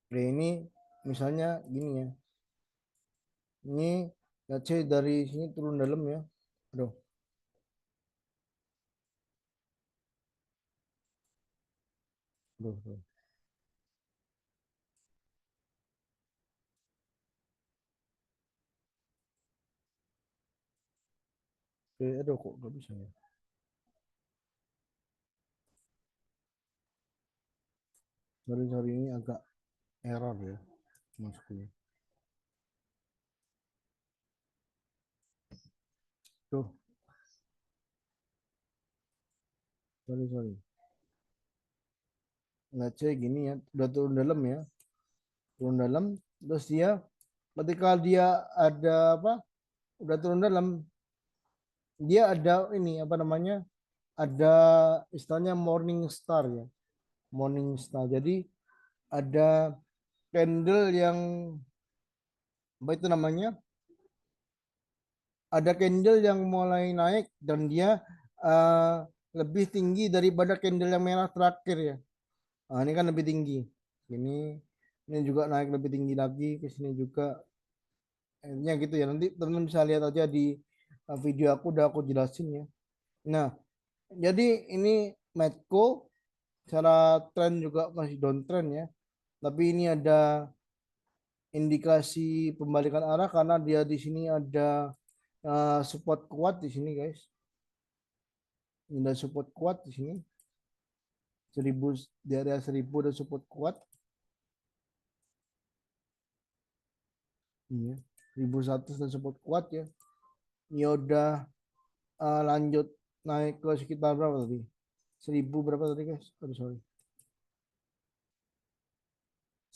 Oke, ini misalnya gini ya, ini let's say dari sini turun dalam ya, aduh, aduh, aduh. Oke, aduh kok nggak bisa ya, sorry ini agak error ya masuknya. Tuh, sorry. Let's say gini ya, udah turun dalam ya, turun dalam, terus dia ketika dia ada apa, udah turun dalam, dia ada ini apa namanya, ada istilahnya morning star ya, morning star. Jadi ada candle yang apa itu namanya, ada candle yang mulai naik dan dia lebih tinggi daripada candle yang merah terakhir ya. Nah, ini kan lebih tinggi. Ini juga naik lebih tinggi lagi ke sini juga. Intinya gitu ya. Nanti teman-teman bisa lihat aja di video aku udah aku jelasin ya. Nah, jadi ini Medco secara tren juga masih downtrend ya. Tapi ini ada indikasi pembalikan arah karena dia di sini ada support kuat di sini guys. Ini ada support kuat di sini. 1000 di area 1000 ada support kuat. Ini ya. 1100 ada support kuat ya. Ini udah lanjut naik ke sekitar berapa tadi? 1000 berapa tadi guys? Aduh, sorry.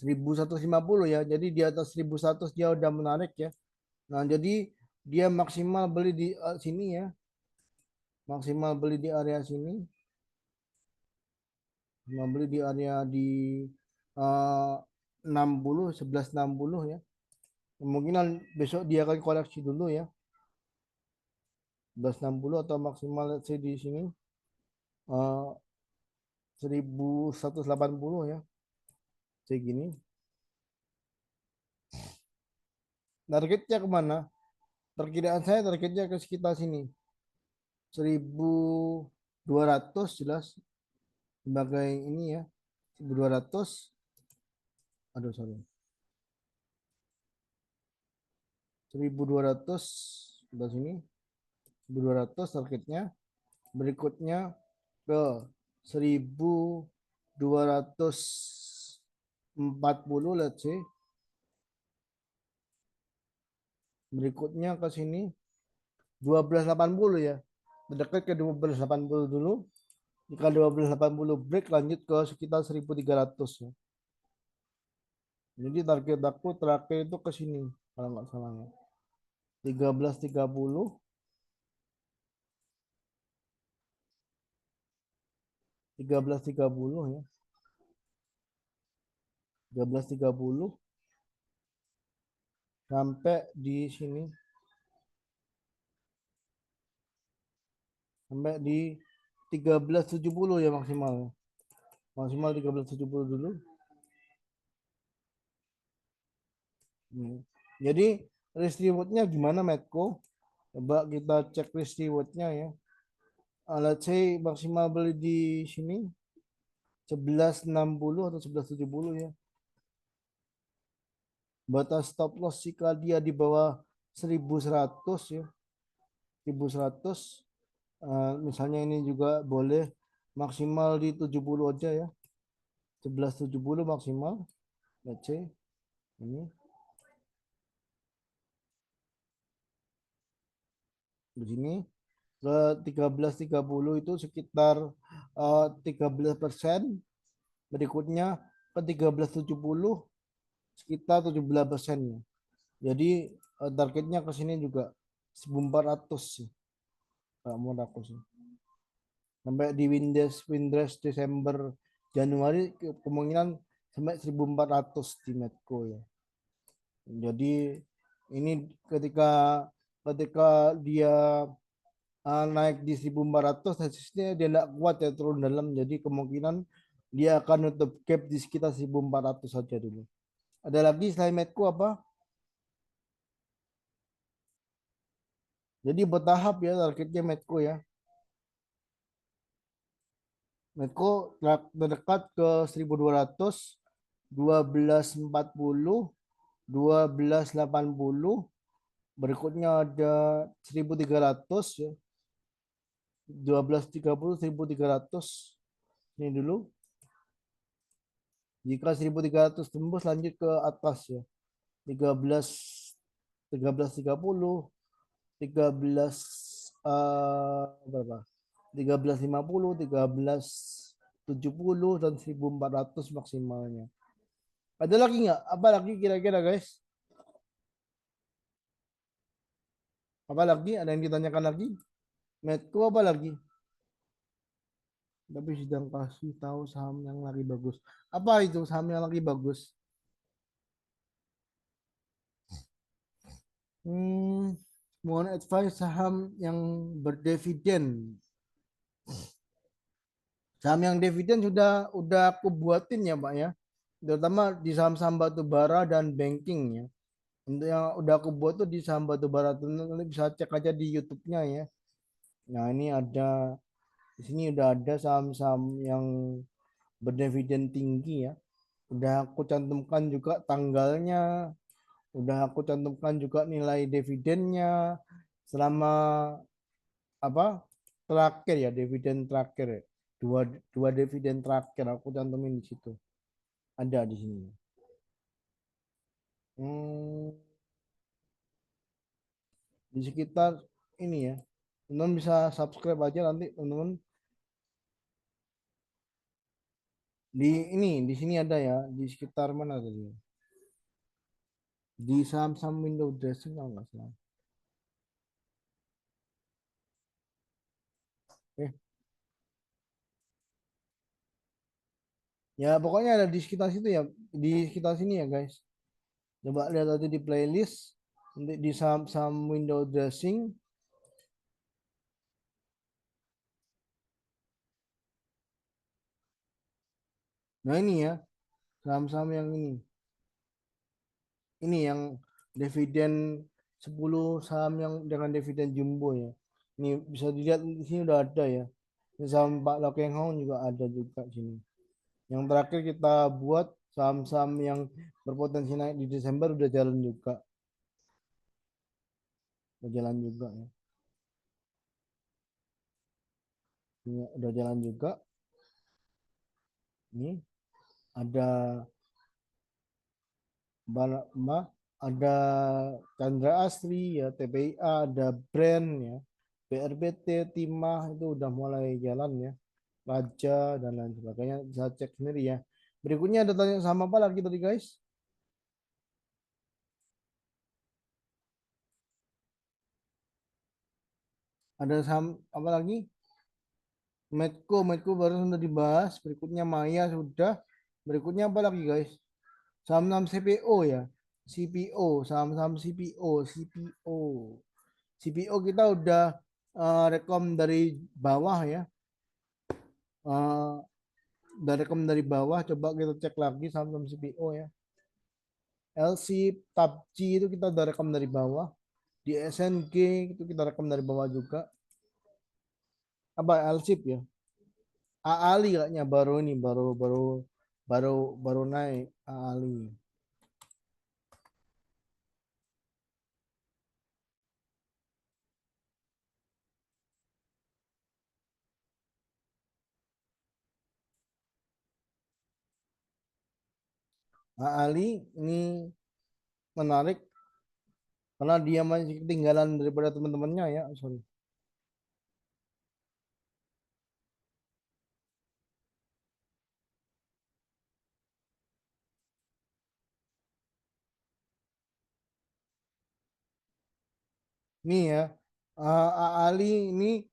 1150 ya. Jadi di atas 1100 dia udah menarik ya. Nah, jadi dia maksimal beli di sini ya. Maksimal beli di area sini. Maksimal beli di area di uh, 60 1160 ya. Kemungkinan besok dia akan koreksi dulu ya. 1160 atau maksimal let's say di sini uh, 1180 ya. Segini. Targetnya kemana? Perkiraan saya targetnya ke sekitar sini. 1200 jelas sebagai ini ya. 1200. Aduh, sorry. 1200 sebelah sini. 1200 targetnya. Berikutnya ke 1240 let's say. Berikutnya ke sini 1280 ya. Mendekat ke 1280 dulu. Jika 1280 break lanjut ke sekitar 1300 ya. Jadi target aku terakhir itu ke sini kalau nggak salah ya. 1330, 1330 ya. 1330 sampai di sini, sampai di 1370 ya maksimal. Maksimal 1370 dulu. Jadi risk rewardnya gimana Medco? Coba kita cek risk rewardnya ya. Let's say maksimal beli di sini 1160 atau 1170 ya. Batas stop loss jika dia di bawah 1100 ya. 1100 misalnya ini juga boleh maksimal di 70 aja ya. 1170 maksimal. Let's say ini begini ke 1330 itu sekitar 13%. Berikutnya ke 1370 sekitar 17%. Jadi targetnya ke sini juga 1400 sih. Kalau mau aku sih. Sampai di Windres Desember Januari kemungkinan sampai 1400 di Medco ya. Jadi ini ketika dia naik di 1400 hasilnya dia tidak kuat ya turun dalam, jadi kemungkinan dia akan nutup gap di sekitar 1400 saja dulu. Ada lagi selain Medco apa? Jadi bertahap ya targetnya Medco ya. Medco terdekat ke 1200, 1240, 1280. Berikutnya ada 1300 ya. 1230, 1300. Ini dulu. Jika 1300 tembus lanjut ke atas ya. 13 1330, 13 berapa? 1350, 1370 dan 1400 maksimalnya. Ada lagi nggak? Apa lagi kira-kira guys? Apa lagi? Ada yang ditanyakan lagi? Medco apa lagi? Tapi sedang kasih tahu saham yang lagi bagus. Apa itu saham yang lagi bagus? Mohon advice saham yang berdividen. Saham yang dividen udah aku buatin ya Pak ya. Terutama di saham-saham batu bara dan banking ya. Untuk yang udah aku buat tuh di saham batu bara, nanti bisa cek aja di YouTube-nya ya. Nah, ini ada di sini udah ada saham-saham yang berdividen tinggi ya. Udah aku cantumkan juga tanggalnya, udah aku cantumkan juga nilai dividennya selama apa terakhir ya, dividen terakhir ya. Dua dividen terakhir aku cantumin di situ, ada di sini. Di sekitar ini ya, teman bisa subscribe aja nanti teman-teman. Di sini ada ya, di sekitar mana tadi, di saham-saham window dressing kalau nggak salah. Ya pokoknya ada di sekitar situ ya, di sekitar sini ya guys. Coba lihat tadi di playlist nanti di saham-saham window dressing. Nah ini ya, saham-saham yang ini yang dividen 10 saham yang dengan dividen jumbo ya. Ini bisa dilihat di sini udah ada ya. Ini saham Pak Lokeng Hong juga ada juga di sini. Yang terakhir kita buat saham-saham yang berpotensi naik di Desember udah jalan juga. Udah jalan juga ya. Ini udah jalan juga. Ini ada ada Chandra Asri ya, TPIA, ada Brand ya, BRBT, Timah itu udah mulai jalan ya, Raja dan lain sebagainya, bisa cek sendiri ya. Berikutnya ada tanya sama apa lagi tadi guys? Ada saham apa lagi? Medco baru sudah dibahas. Berikutnya Maya sudah. Berikutnya apa lagi guys? Saham-saham CPO ya. CPO, saham-saham CPO kita udah rekom dari bawah ya. Udah rekom dari bawah. Coba kita cek lagi saham-saham CPO ya. LSIP, TAPCI itu kita udah rekam dari bawah. Di SNG itu kita rekam dari bawah juga. Apa LSIP ya? AALI kayaknya baru ini baru naik AALI. AALI ini menarik karena dia masih ketinggalan daripada teman-temannya ya, sorry. Nih ya, AALI ini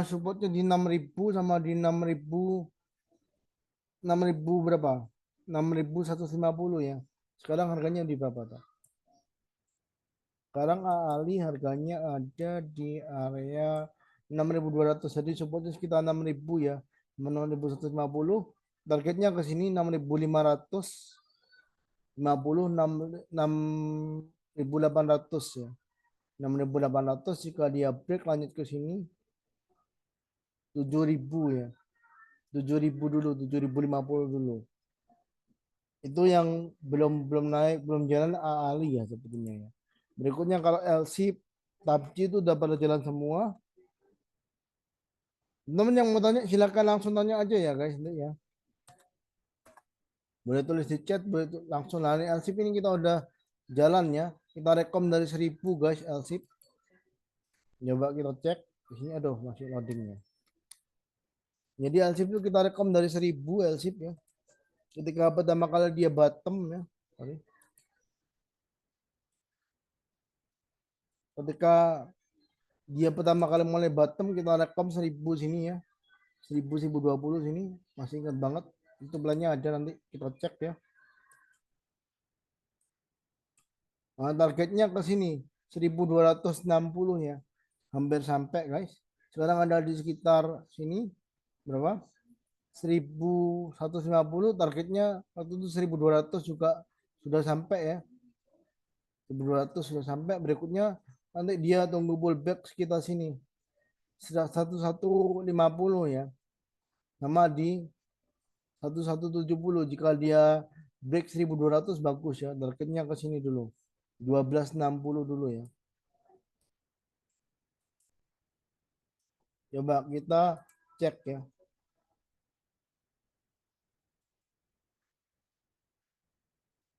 supportnya di 6.000 sama di 6.000 berapa? 6.150 ya. Sekarang harganya di berapa tuh? Sekarang AALI harganya ada di area 6.200. Jadi supportnya sekitar 6.000 ya. 6.150. Targetnya ke sini 6.550, 6.800 ya. 6.800 jika dia break lanjut ke sini 7.000 ya. 7.000 dulu, 7.050 dulu. Itu yang belum naik, belum jalan AALI ya sepertinya ya. Berikutnya kalau LSIP, TAPCI itu udah pada jalan semua. Teman yang mau tanya silakan langsung tanya aja ya guys ya. Boleh tulis di chat, boleh langsung lari. LSIP ini kita udah jalan ya. Kita rekom dari 1.000 guys LSIP. Coba kita cek. Di sini aduh masih loadingnya. Jadi LSIP itu kita rekom dari 1.000 LSIP ya. Ketika pertama kali dia bottom ya. Sorry. Ketika dia pertama kali mulai bottom kita rekom 1.000 sini ya. 1.020 sini masih ingat banget. Itu belanja ada nanti kita cek ya. Nah, targetnya ke sini 1.260 ya. Hampir sampai guys. Sekarang ada di sekitar sini berapa? 1.150, targetnya waktu itu 1.200 juga sudah sampai ya. 1.200 sudah sampai. Berikutnya nanti dia tunggu pullback sekitar sini 1150 ya, sama di 1170. Jika dia break 1.200 bagus ya, targetnya ke sini dulu 1260 dulu ya. Coba kita cek ya.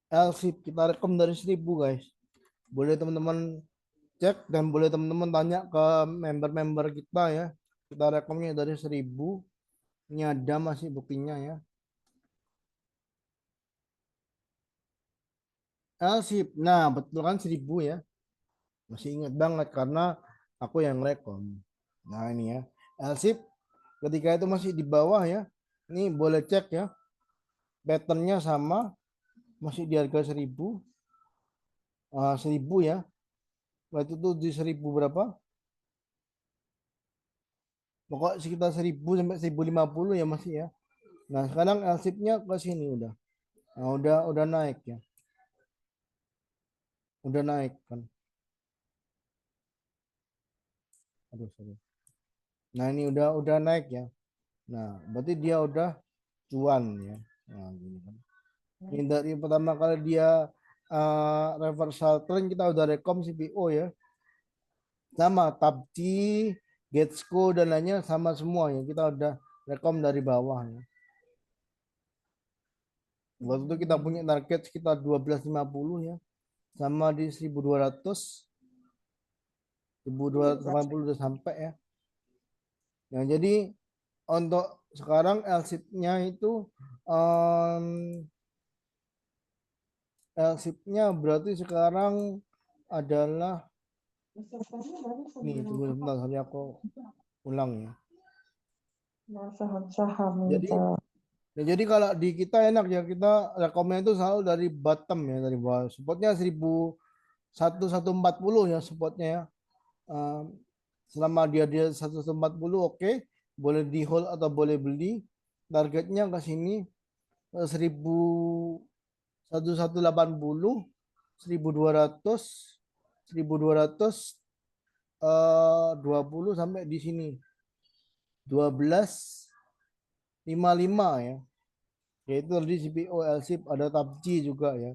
LSIP kita rekom dari 1.000 guys. Boleh teman-teman cek dan boleh teman-teman tanya ke member-member kita ya. Kita rekomnya dari 1.000. Ini ada masih buktinya ya. LSIP. Nah, betul kan 1.000 ya. Masih ingat banget karena aku yang rekom. Nah, ini ya. LSIP ketika itu masih di bawah ya. Ini boleh cek ya. Patternnya sama. Masih di harga 1.000. 1.000 ya. Waktu itu di 1.000 berapa? Pokok sekitar 1.000 sampai 1.050 ya masih ya. Nah, sekarang LSIP-nya ke sini udah. Nah, udah naik ya. Udah naik kan. Aduh, sorry. Nah, ini udah naik ya. Nah, berarti dia udah cuan ya. Nah, gini kan. Ini dari pertama kali dia reversal trend kita udah rekom CPO ya. Sama TAPCI, Getsko dan lainnya sama semua ya. Kita udah rekom dari bawah ya. Waktu itu kita punya target sekitar 1250 ya. Sama di 1.200. 1.280 udah sampai ya. Nah, jadi untuk sekarang LSIP-nya itu LSIP-nya berarti sekarang adalah nih, tunggu sebentar hari aku ulang ya. Saham-saham Jadi itu. jadi kalau di kita enak ya, kita rekomend itu selalu dari bottom ya, dari bawah. Supportnya 1.1140 ya supportnya ya. Selama dia 1.140 oke, boleh di hold atau boleh beli. Targetnya ke sini 1.1180 1200 20 sampai di sini 1255 ya. Yaitu tadi CPO, LSIP, ada TAPJI juga ya.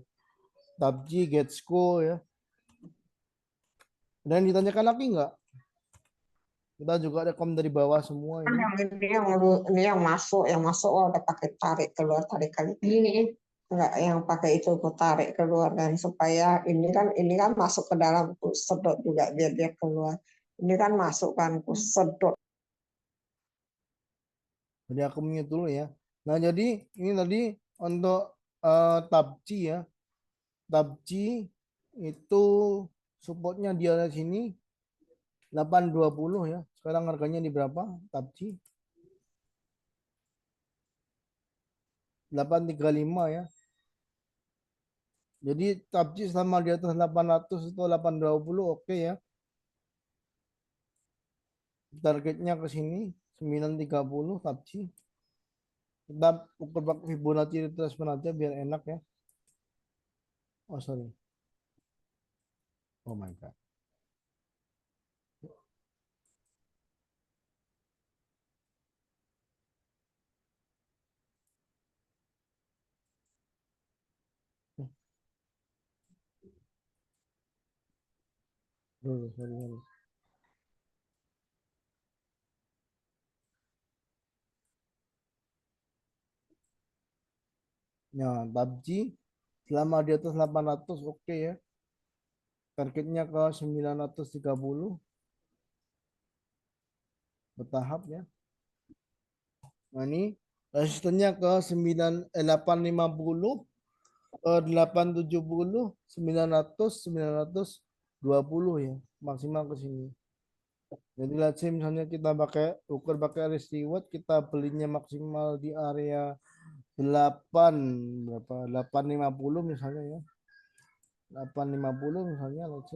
TAPJI, Getsko ya. Dan ditanyakan lagi nggak? Kita juga rekom dari bawah semua Kan ini. ini yang masuk oh, udah pakai tarik keluar tarik kali ini enggak yang pakai itu aku tarik keluar dan supaya ini kan masuk ke dalam aku sedot juga biar dia keluar. Ini kan masuk kan aku sedot. Jadi aku mute dulu ya. Nah, jadi ini tadi untuk TAPJI ya. TAPJI itu supportnya dia di sini 820 ya. Sekarang harganya di berapa? TAPJI 835 ya. Jadi TAPJI selama di atas 800 atau 820 oke ya. Targetnya ke sini 930 TAPJI. Kita ukur pakai Fibonacci retracement aja biar enak ya. Oh sorry. Oh my god. Sorry. Nah, PUBG selama di atas 800 oke ya. Targetnya ke 930 bertahap ya. Nah, ini resistennya ke 850 ke 870 920 ya. Maksimal ke sini. Jadi let's say misalnya kita ukur pakai risk reward, kita belinya maksimal di area 8 berapa? 850 misalnya ya. 850 misalnya let's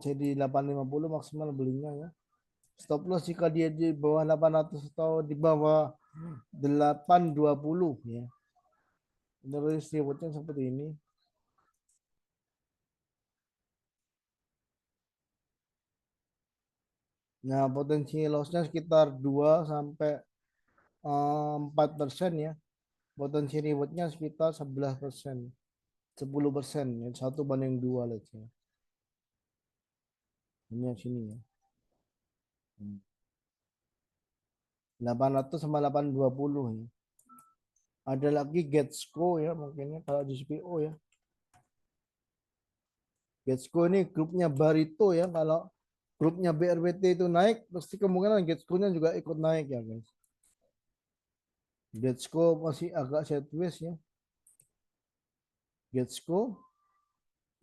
say di 850 maksimal belinya ya. Stop loss jika dia di bawah 800 atau di bawah 820 ya. Dari rewardnya seperti ini. Nah, potensi lossnya sekitar 2 sampai 4% ya. Potensi rewardnya sekitar 11%. 10% ya. 1/2 let's say. Ini sini ya. 800 sama 820 ya. Ada lagi Getsko ya mungkinnya kalau di CPO ya. Getsko ini grupnya Barito ya. Kalau grupnya BRBT itu naik, pasti kemungkinan Getsko-nya juga ikut naik ya guys. Getsko masih agak sideways ya. Getsko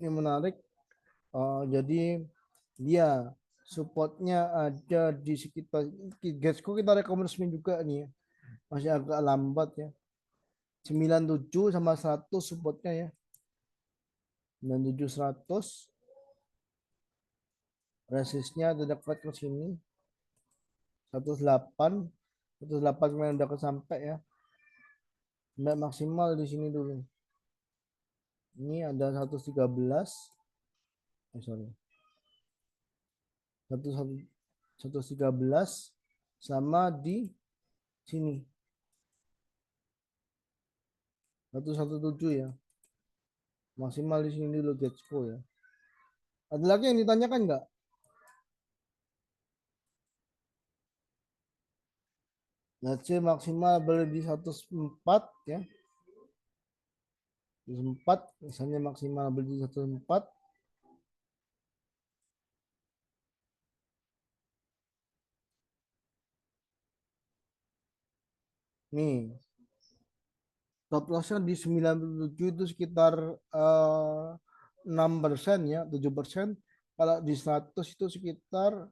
ini menarik. Jadi dia supportnya ada di sekitar Getsko kita rekomendasi juga nih ya. Masih agak lambat ya. 97 sama 100 supportnya ya. 97 100 resistnya dekat ke sini 108 kemarin udah kesampai ya. Sampai maksimal di sini dulu. Ini ada 113 sorry 113 sama di sini 117 ya. Maksimal di sini dulu Getsko ya. Ada lagi yang ditanyakan nggak? Let's say maksimal beli di 104 ya. 104 misalnya maksimal beli di 104. Nih. Stop lossnya di 97 itu sekitar 6% ya, 7%. Kalau di 100 itu sekitar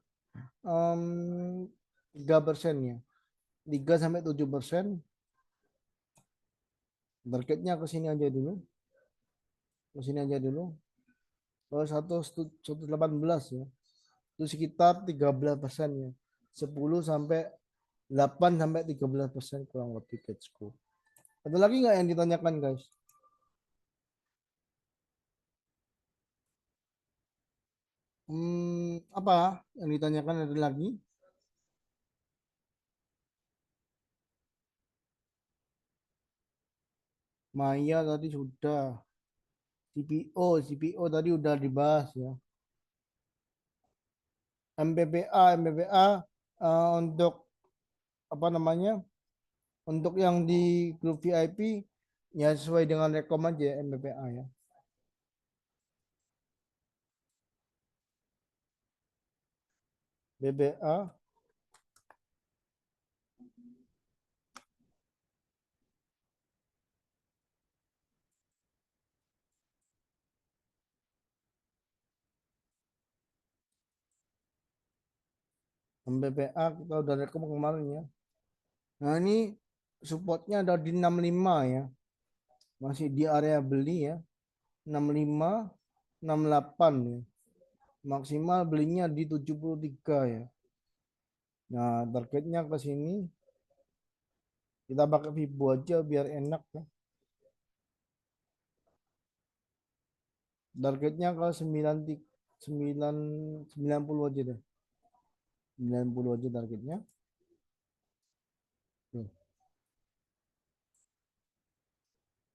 3% ya. 3 sampai 7%. Targetnya ke sini aja dulu. Ke sini aja dulu. Kalau 118 ya. Itu sekitar 13% ya. 10 sampai 8 sampai 13% kurang lebih Getsko. Ada lagi nggak yang ditanyakan guys? Apa yang ditanyakan ada lagi? Maya tadi sudah. CPO tadi udah dibahas ya. MBPA untuk apa namanya? Untuk yang di grup VIP ya sesuai dengan rekom aja MBPA ya. BBA MBPA kita udah rekom kemarin ya. Nah ini supportnya ada di 65 ya. Masih di area beli ya. 65, 68 ya. Maksimal belinya di 73 ya. Nah targetnya ke sini. Kita pakai Vibo aja biar enak ya. Targetnya ke 90 aja deh. 90 aja targetnya. Tuh.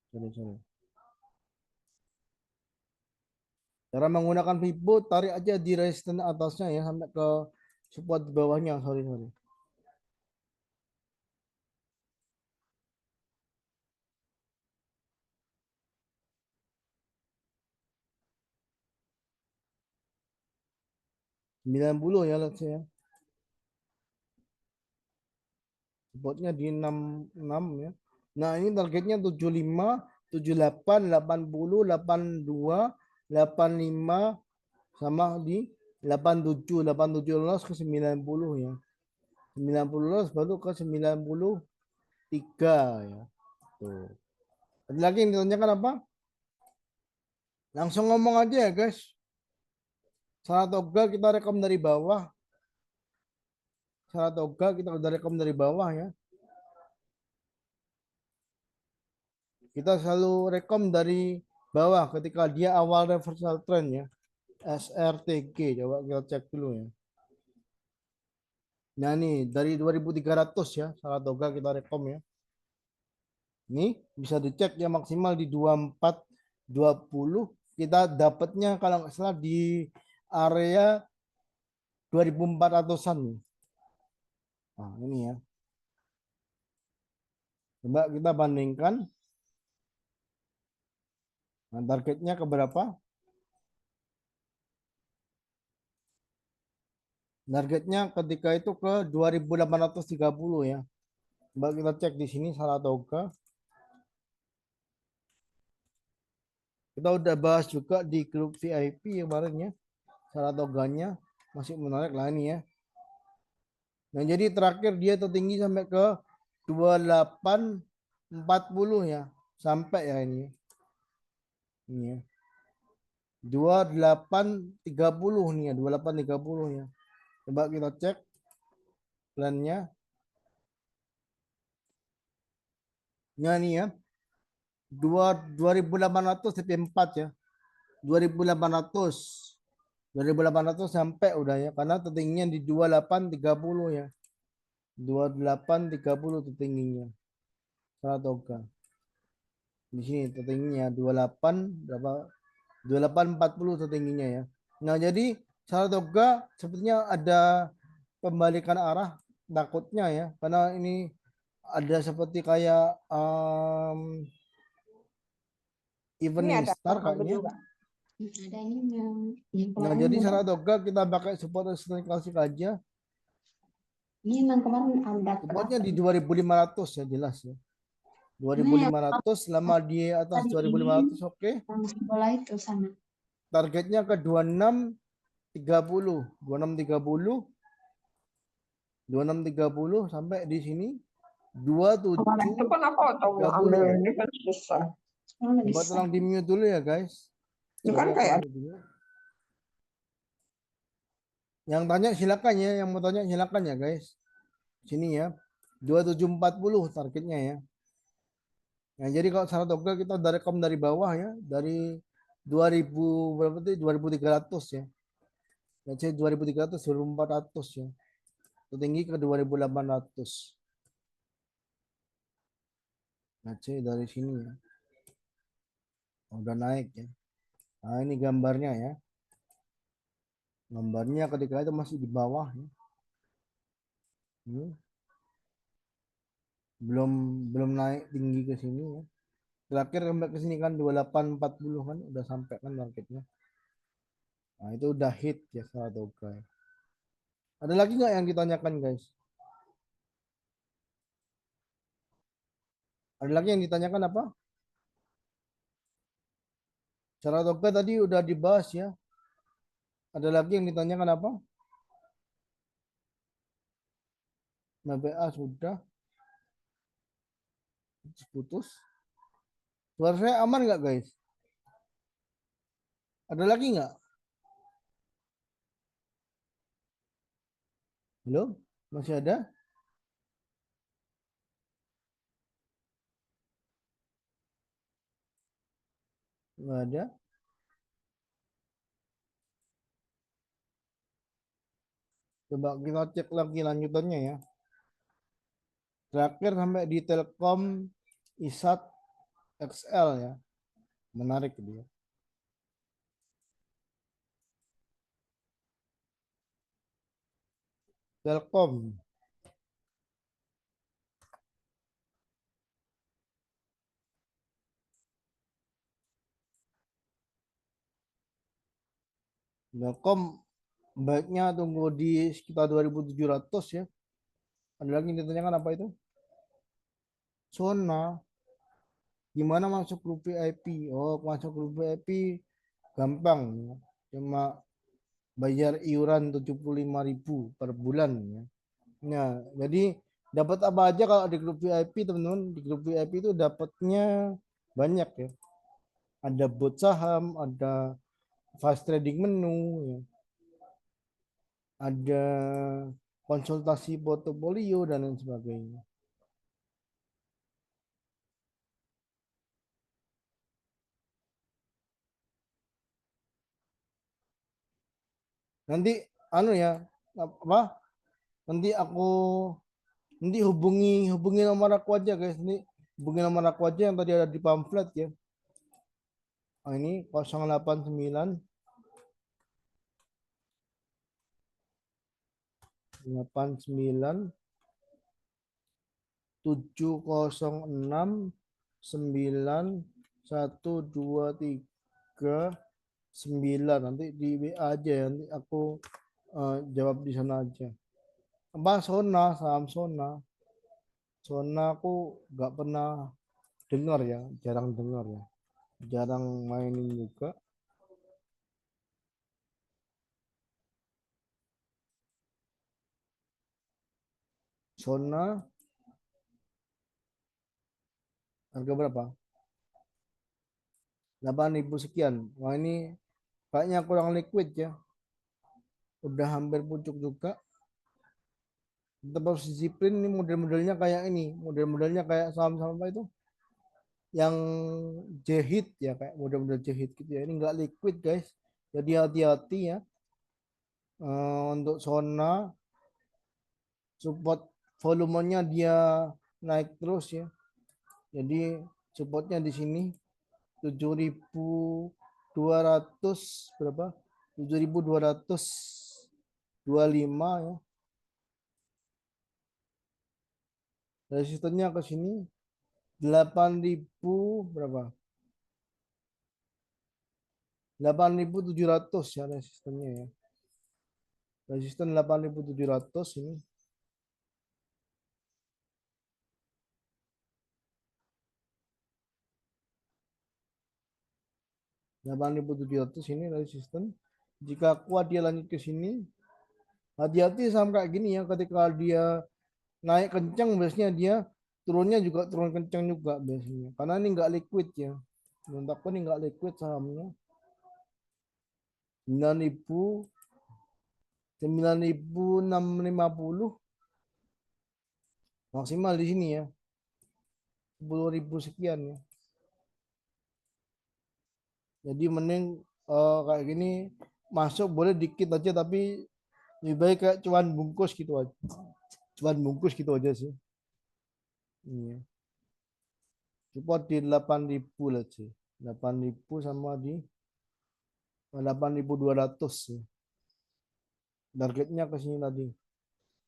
Sorry. Cara menggunakan Vibo, tarik aja di resistance atasnya ya sampai ke support di bawahnya. Sorry. 90 ya let's say ya. Supportnya di 66 ya. Nah, ini targetnya 75, 78, 80, 82, 85 sama di 87. 87 lolos ke 90 ya. 90 lolos baru ke 93 ya. Tuh. Ada lagi yang ditanyakan apa? Langsung ngomong aja ya, guys. Saratoga kita rekom dari bawah. Saratoga kita udah rekom dari bawah ya. Kita selalu rekom dari bawah ketika dia awal reversal trend ya. SRTG coba kita cek dulu ya. Nah nih dari 2300 ya Saratoga kita rekom ya. Ini bisa dicek ya maksimal di 2420. Kita dapatnya kalau nggak salah di area 2400-an. Nah ini ya. Coba kita bandingkan. Nah, targetnya ke berapa? Targetnya ketika itu ke 2830 ya. Coba kita cek di sini Saratoga. Kita udah bahas juga di grup VIP kemarin ya. Saratoganya masih menarik lah ini ya. Nah, jadi terakhir dia tertinggi sampai ke 2840 ya. Sampai ya ini. Ini ya. 2830 nih ya, 2830 ya. Coba kita cek plannya. Nah, ini ya. 2800 TP4 ya. 2800 sampai udah ya karena tertingginya di 2830 ya. 2830 tertingginya. Saratoga. Di sini tertingginya 28 berapa? 2840 tertingginya ya. Nah, jadi Saratoga sepertinya ada pembalikan arah takutnya ya karena ini ada seperti kayak Ini evening ada star apa kayaknya. juga? Ada ini yang Nah, kemarin jadi ada. Saratoga kita pakai support resistance klasik aja. Ini yang kemarin ada Supportnya berapa? di 2500 ya jelas ya. Nah, yang 2500 selama di atas tadi 2500 ini oke. yang bola itu sana. Targetnya ke 2630, 2630 sampai di sini Kemarin itu kan aku tahu mau 2730 ambil ya. ini kan susah. Mana Coba bisa? tolong di mute dulu ya guys. Itu kan Sorry, aku kayak mute dulu. Yang tanya silakan ya, yang mau tanya silakan ya guys. Sini ya. 2740 targetnya ya. Nah, jadi kalau Saratoga kita udah rekom dari bawah ya, dari 2000 berapa tuh 2300 ya. let's say 2300, 2400 ya. Tertinggi ke 2800. Let's say dari sini ya. Udah naik ya. Nah, ini gambarnya ya. Gambarnya ketika itu masih di bawah ya. Ini belum belum naik tinggi ke sini ya. Terakhir sampai ke sini kan 2840 kan udah sampai kan marketnya. Nah, itu udah hit ya Saratoga. Ada lagi nggak yang ditanyakan guys? Ada lagi yang ditanyakan apa? Saratoga tadi udah dibahas ya. Ada lagi yang ditanyakan apa? MBA sudah putus. Suara saya aman nggak guys? Ada lagi nggak? Halo? Masih ada? Nggak ada? Coba kita cek lagi lanjutannya ya. Terakhir sampai di Telkom Isat XL ya. Menarik dia. Telkom. Telkom baiknya tunggu di sekitar 2700 ya. Ada lagi yang ditanyakan apa itu? Sona. Gimana masuk grup VIP? Oh, masuk grup VIP gampang ya. Cuma bayar iuran 75.000 per bulan ya. Nah, jadi dapat apa aja kalau di grup VIP teman-teman? Di grup VIP itu dapatnya banyak ya. Ada bot saham, ada fast trading menu, ya. Ada konsultasi portofolio dan lain sebagainya. Nanti anu ya, apa? Nanti hubungi nomor aku aja guys. Nanti hubungi nomor aku aja yang tadi ada di pamflet ya. Oh, ini 089 89 706 9123 9. Nanti di WA aja ya. Nanti aku jawab di sana aja. Apa Sona, saham Sona. Sona aku nggak pernah dengar ya, jarang dengar ya. Jarang mainin juga. Sona harga berapa? 8.000 sekian. Wah ini kayaknya kurang liquid ya. Udah hampir pucuk juga. Tetap harus disiplin. Ini model-modelnya kayak ini. Model-modelnya kayak saham-saham apa itu? Yang jehit ya, kayak model-model jehit gitu ya. Ini nggak liquid guys. Jadi hati-hati ya. Untuk Sona support volumenya dia naik terus ya. Jadi supportnya di sini 7.200 berapa? 7.225 ya. Resistennya ke sini 8.000 berapa? 8.700 ya resistennya ya. Resisten 8.700 ini. 8.700 ini resisten. Jika kuat dia lanjut ke sini, hati-hati sama kayak gini ya. Ketika dia naik kencang biasanya dia turunnya juga turun kencang juga biasanya. Karena ini nggak liquid ya. Menurut aku ini nggak liquid sahamnya. 9.000 9.650 maksimal di sini ya. 10.000 sekian ya. Jadi mending kayak gini masuk boleh dikit aja, tapi lebih baik kayak cuan bungkus gitu aja. Cuan bungkus gitu aja sih. Iya. Support di 8.000 lah sih. 8.000 sama di 8.200 sih. Targetnya ke sini tadi.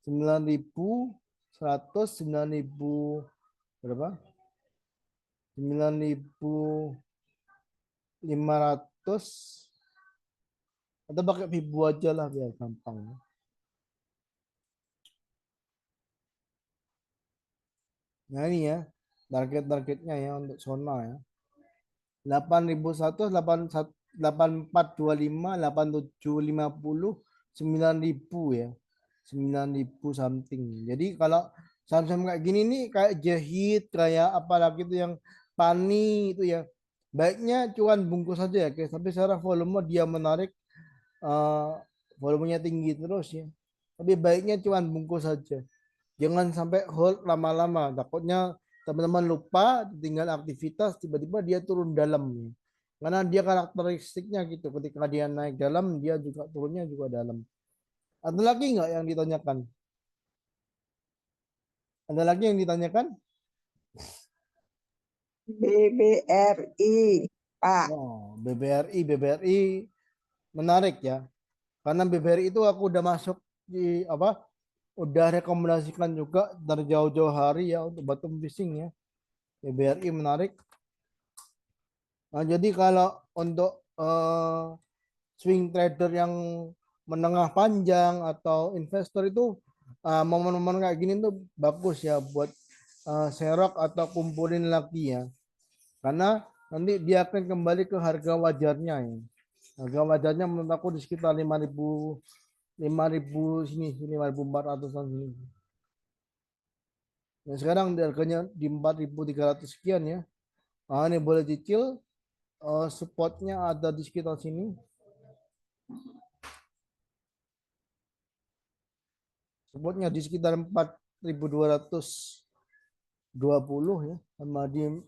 9.100, 9.000 berapa? 9.500 atau pakai Vibu aja lah biar gampang. Nah ini ya targetnya ya untuk Sona ya. 8.100, 8425, 8750, 9.000 ya. 9.000 something. Jadi kalau saham-saham kayak gini nih kayak Jahit, kayak apalagi itu yang Pani itu ya. Baiknya cuan bungkus saja ya guys. Tapi secara volume dia menarik, volumenya tinggi terus ya. Tapi baiknya cuan bungkus saja. Jangan sampai hold lama-lama. Takutnya teman-teman lupa tinggal aktivitas tiba-tiba dia turun dalam. Karena dia karakteristiknya gitu. Ketika dia naik dalam, dia juga turunnya juga dalam. Ada lagi nggak yang ditanyakan? Ada lagi yang ditanyakan? BBRI, Pak. Oh, BBRI menarik ya. Karena BBRI itu aku udah masuk di apa? Udah rekomendasikan juga dari jauh-jauh hari ya untuk bottom fishing ya. BBRI menarik. Nah, jadi kalau untuk swing trader yang menengah panjang atau investor itu momen-momen kayak gini tuh bagus ya buat serok atau kumpulin lagi ya. Karena nanti dia akan kembali ke harga wajarnya ya. Harga wajarnya menurut aku di sekitar 5.000 sini 5.400-an sini. Nah, sekarang harganya di 4.300 sekian ya. Nah, ini boleh cicil. Supportnya ada di sekitar sini. Supportnya di sekitar 4.220 ya. Sama di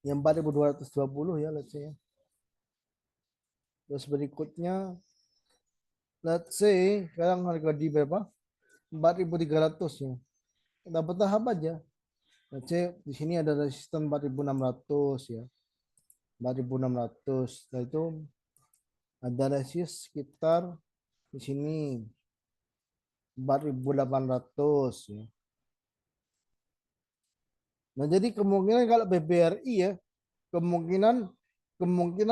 yang 4.220 ya, let's say ya. Terus berikutnya, let's say sekarang harga di berapa? 4.300 ya. Kita bertahap aja. Let's say di sini ada resisten 4.600 ya. 4.600. Setelah itu ada resist sekitar di sini 4.800 ya. Nah, jadi kemungkinan kalau BBRI ya, kemungkinan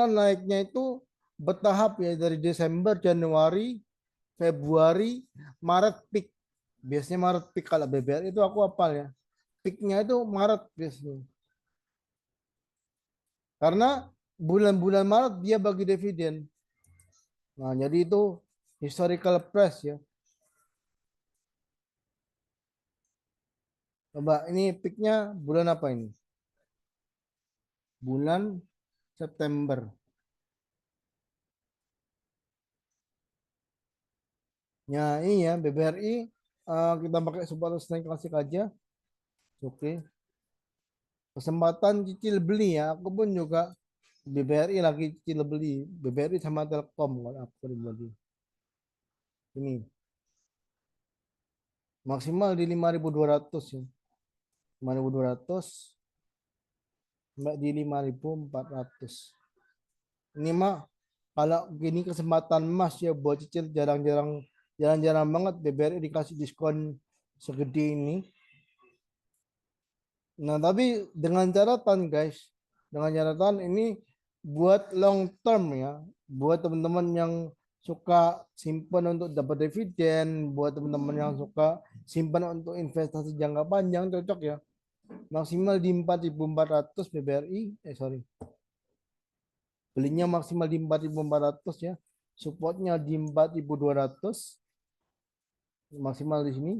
naiknya itu bertahap ya dari Desember, Januari, Februari, Maret peak. Biasanya Maret peak kalau BBRI itu aku hafal ya. Peaknya itu Maret biasanya. Karena bulan-bulan Maret dia bagi dividen. Nah, jadi itu historical price ya. Coba ini peaknya bulan apa ini? Bulan September. Ya, ini ya BBRI kita pakai support naik klasik aja. Oke. Kesempatan cicil beli ya. Aku pun juga BBRI lagi cicil beli. BBRI sama Telkom kalau aku pribadi. Ini. Maksimal di 5.200 ya. 5.200 sampai di 5.400. Ini mah kalau gini kesempatan emas ya buat cicil jarang-jarang banget BBRI dikasih diskon segede ini. Nah, tapi dengan catatan guys, dengan catatan ini buat long term ya, buat teman-teman yang suka simpan untuk dapat dividen, buat teman-teman yang suka simpan untuk investasi jangka panjang cocok ya. Maksimal di 4.400 BBRI, belinya maksimal di 4.400 ya. Supportnya di 4.200. Maksimal di sini.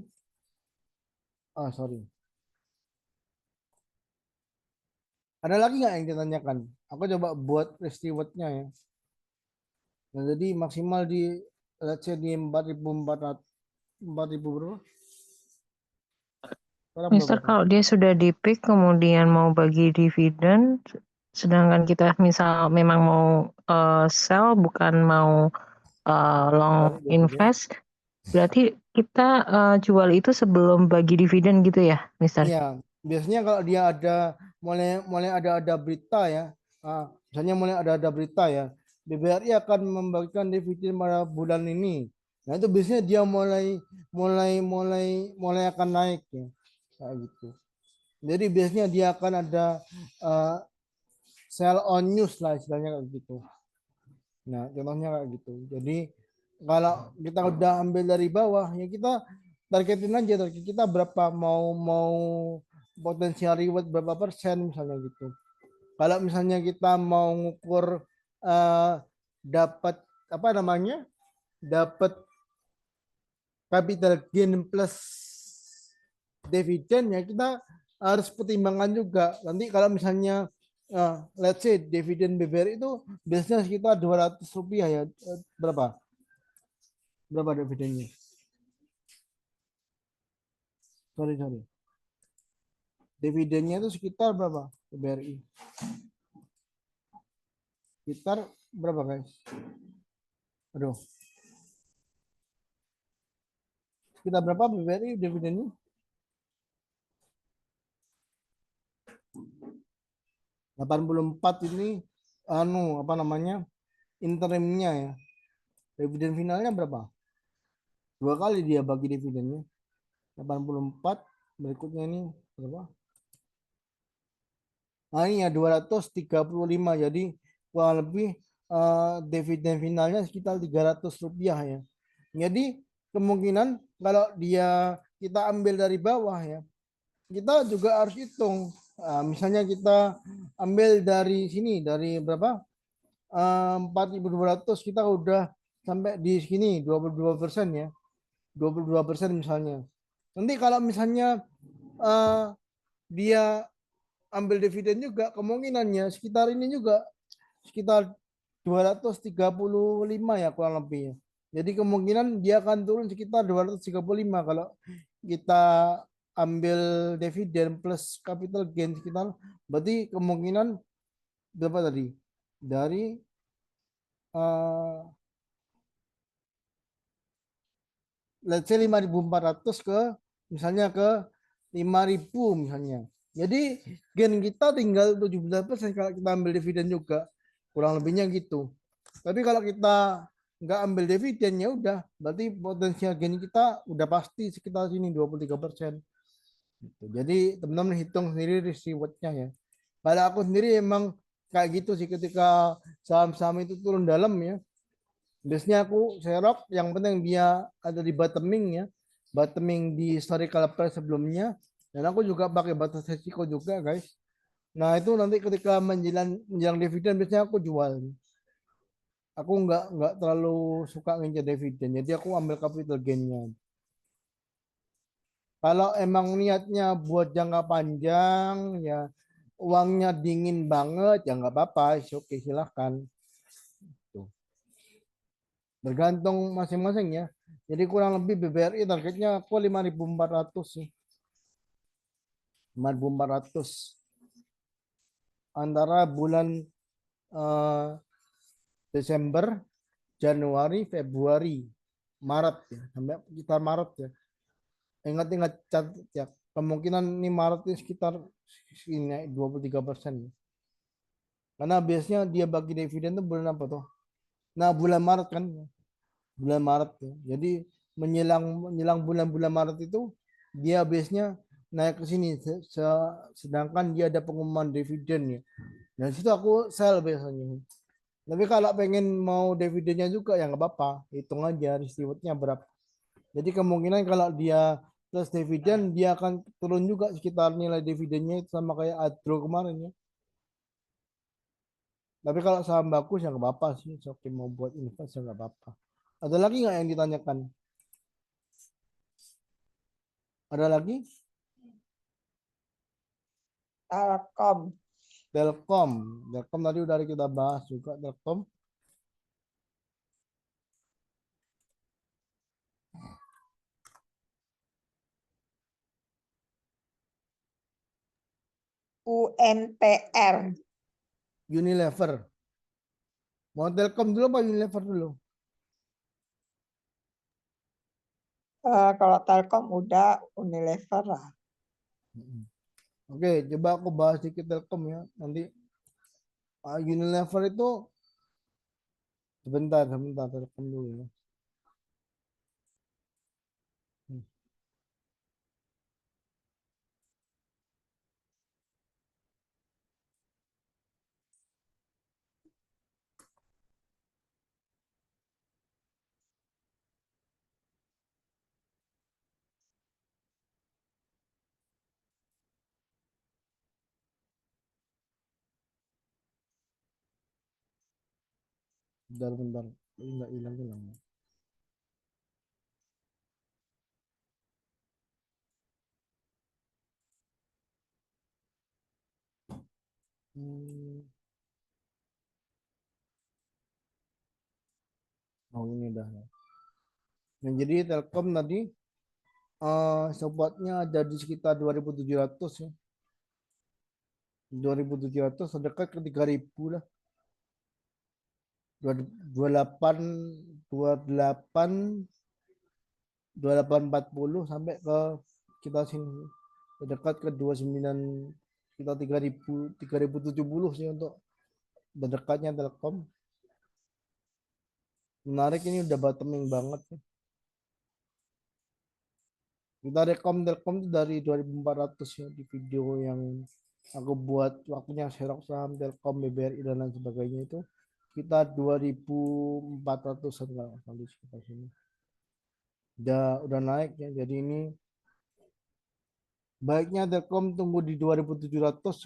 Ada lagi nggak yang ditanyakan? Aku coba buat rewardnya ya. Nah, jadi maksimal di let's say di 4.400, 4.000 berapa? Sekarang Mister, berapa? kalau dia sudah di peak kemudian mau bagi dividen, sedangkan kita misal memang mau sell bukan mau long Tarik dividen. invest, berarti kita jual itu sebelum bagi dividen gitu ya, Mister? Iya, biasanya kalau dia ada mulai ada berita ya, misalnya mulai ada berita ya, BBRI akan membagikan dividen pada bulan ini. Nah itu biasanya dia mulai akan naik ya, kayak gitu. Jadi biasanya dia akan ada eh, sell on news lah istilahnya kayak gitu. Nah contohnya kayak gitu. Jadi kalau kita udah ambil dari bawah ya kita targetin aja target kita berapa mau potensial reward berapa persen misalnya gitu. Kalau misalnya kita mau ngukur dapat apa namanya dapat capital gain plus dividen ya kita harus pertimbangkan juga. Nanti kalau misalnya let's say dividen BBRI itu biasanya sekitar Rp200 ya. Berapa? Berapa dividennya? Sorry. Dividennya itu sekitar berapa? BBRI. Sekitar berapa guys? Aduh. Sekitar berapa BBRI dividennya? 84 ini apa namanya? Interimnya ya. Dividen finalnya berapa? 2 kali dia bagi dividennya. 84 berikutnya ini berapa? Nah ini ya 235 jadi kurang lebih dividen finalnya sekitar Rp300 ya. Jadi kemungkinan kalau kita ambil dari bawah ya, kita juga harus hitung. Misalnya kita ambil dari sini dari berapa? 4.200 kita udah sampai di sini 22% ya. 22% misalnya. Nanti kalau misalnya dia ambil dividen juga kemungkinannya sekitar ini juga sekitar 235 ya kurang lebih. Jadi kemungkinan dia akan turun sekitar 235 kalau kita ambil dividen plus capital gain sekitar berarti kemungkinan berapa tadi? Dari let's say 5.400 ke misalnya ke 5.000 misalnya. Jadi gain kita tinggal 17% kalau kita ambil dividen juga. Kurang lebihnya gitu. Tapi kalau kita nggak ambil dividen ya udah berarti potensial gain kita udah pasti sekitar sini 23%. Gitu. Jadi teman-teman hitung sendiri risk rewardnya ya. Kalau aku sendiri emang kayak gitu sih ketika saham-saham itu turun dalam ya. Biasanya aku serok yang penting dia ada di bottoming ya. Bottoming di historical price sebelumnya. Dan aku juga pakai batas risiko juga guys. Nah itu nanti ketika menjelang dividen biasanya aku jual. Aku nggak terlalu suka ngincer dividen. Jadi aku ambil capital gainnya. Kalau emang niatnya buat jangka panjang ya uangnya dingin banget ya nggak apa-apa. Oke silahkan. Tuh. Bergantung masing-masing ya. Jadi kurang lebih BBRI targetnya aku 5.400 sih. 5.400 antara bulan Desember, Januari, Februari, Maret ya, sampai sekitar Maret ya. Ingat-ingat catat ya, kemungkinan ini Maret ini sekitar ini 23%. Karena biasanya dia bagi dividen itu bulan apa tuh? Nah, bulan Maret kan. Bulan Maret ya. Jadi menjelang bulan-bulan Maret itu dia biasanya naik ke sini sedangkan dia ada pengumuman dividen ya. Dan situ aku sell biasanya. Tapi kalau pengen mau dividennya juga ya nggak apa-apa, hitung aja risk rewardnya berapa. Jadi kemungkinan kalau dia plus dividen dia akan turun juga sekitar nilai dividennya itu sama kayak Adro kemarin ya. Tapi kalau saham bagus ya nggak apa-apa sih, oke mau buat invest ya nggak apa-apa. Ada lagi nggak yang ditanyakan? Ada lagi? Telkom. Telkom tadi udah kita bahas juga Telkom. UNTR. Unilever. Mau Telkom dulu apa Unilever dulu? Kalau Telkom udah Unilever lah. Oke, coba aku bahas sedikit Telkom ya. Nanti Unilever itu sebentar Telkom dulu ya. Bentar. Ini nggak hilang. Oh ini dah. Nah, jadi Telkom tadi supportnya ada di sekitar 2.700 ya. 2.700 terdekat ke 3.000 lah. 28 28 2840 sampai ke kita sini terdekat ke 29 kita 3.070 sih untuk terdekatnya Telkom. Menarik, ini udah bottoming banget ya. Kita rekom Telkom itu dari 2.400 ya di video yang aku buat waktunya serok saham Telkom, BBRI dan lain sebagainya itu kita 2.400 kali sekitar sini. Udah naik ya. Jadi ini baiknya Telkom tunggu di 2.700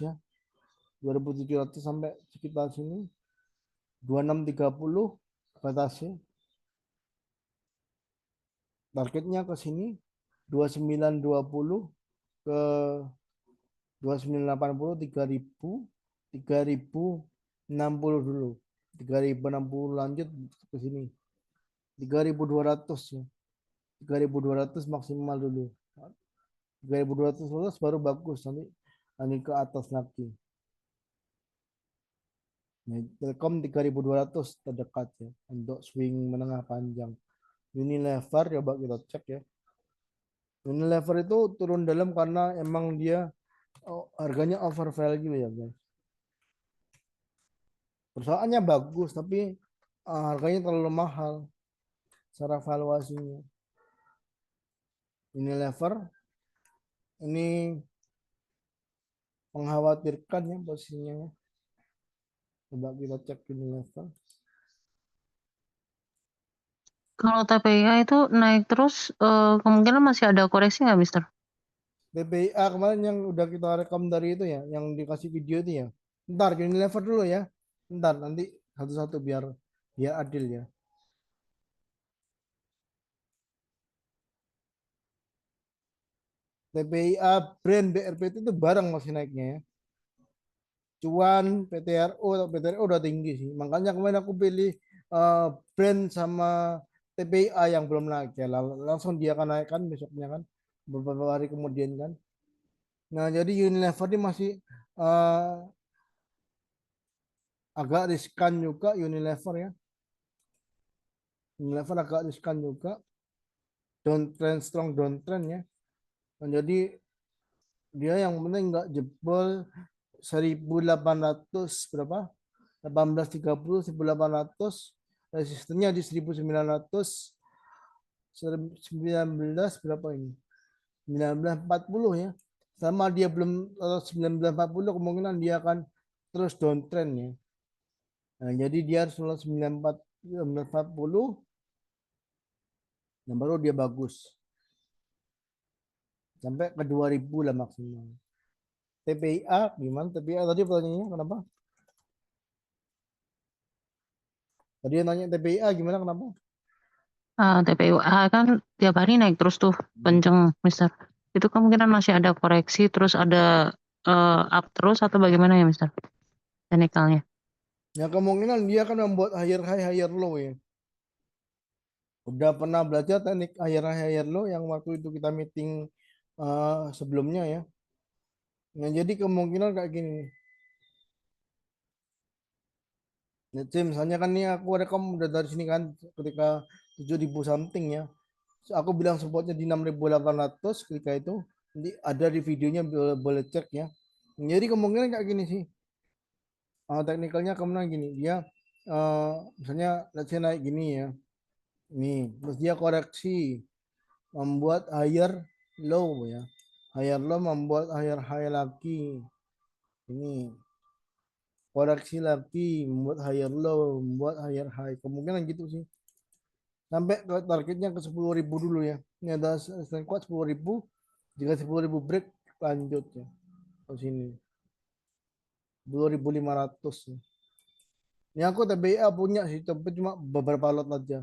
ya. 2.700 sampai sekitar sini. 2630 batasnya. Targetnya ke sini 2920 ke 2980 3060 dulu. 3060 lanjut ke sini. 3.200 ya. 3.200 maksimal dulu. 3.200 lulus baru bagus nanti ke atas lagi. Nah, Telkom 3.200 terdekat ya untuk swing menengah panjang. Unilever coba kita cek ya. Unilever itu turun dalam karena emang dia harganya over value ya guys. Perusahaannya bagus tapi harganya terlalu mahal secara valuasinya. Unilever ini mengkhawatirkan ya posisinya. Coba kita cek Unilever. Kalau TPIA itu naik terus, kemungkinan masih ada koreksi nggak, Mister? TPIA kemarin yang udah kita rekam dari itu ya, yang dikasih video itu ya. Ntar Unilever dulu ya. Ntar nanti satu-satu biar adil ya. TPIA brand BRPT itu bareng masih naiknya ya. Cuan PTRO atau PTRO udah tinggi sih. Makanya kemarin aku pilih brand sama TPIA yang belum naik ya. Langsung dia akan naikkan besoknya kan. Beberapa hari kemudian kan. Nah, jadi Unilever ini masih agak riskan juga Unilever ya. Unilever agak riskan juga. Downtrend, strong downtrend ya. Nah, jadi dia yang penting nggak jebol 1.800 berapa? 1830, 1.800, resistennya di 1.900, 19 berapa ini? 1940 ya. Sama dia belum 1940 kemungkinan dia akan terus downtrend ya. Nah, jadi dia harus 1940 yang baru dia bagus. Sampai ke 2000 lah maksimal. TPIA gimana? TPIA tadi pertanyaannya kenapa? Tadi nanya TPIA gimana kenapa? TPIA kan tiap hari naik terus tuh, kenceng, Mister. Itu kemungkinan masih ada koreksi, terus ada up terus atau bagaimana ya, Mister? Teknikalnya. Ya kemungkinan dia akan membuat higher high, higher low ya. Udah pernah belajar teknik higher high, higher low yang waktu itu kita meeting sebelumnya ya. Nah, jadi kemungkinan kayak gini. Nah, misalnya kan nih aku rekam udah dari sini kan ketika 7.000 something ya. Aku bilang supportnya di 6.800, klik itu. Nanti ada di videonya, boleh cek ya. Jadi kemungkinan kayak gini sih. Teknikalnya kemungkinan gini, dia misalnya let's say naik gini ya. Nih, terus dia koreksi membuat higher low ya. Higher low membuat higher high lagi. Ini koreksi lagi membuat higher low, membuat higher high. Kemungkinan gitu sih. Sampai ke targetnya ke 10.000 dulu ya. Ini ada stand kuat 10.000. Jika 10.000 break lanjut ya ke sini. 2.500 ya. Ini aku TBA punya sih, tapi cuma beberapa lot aja.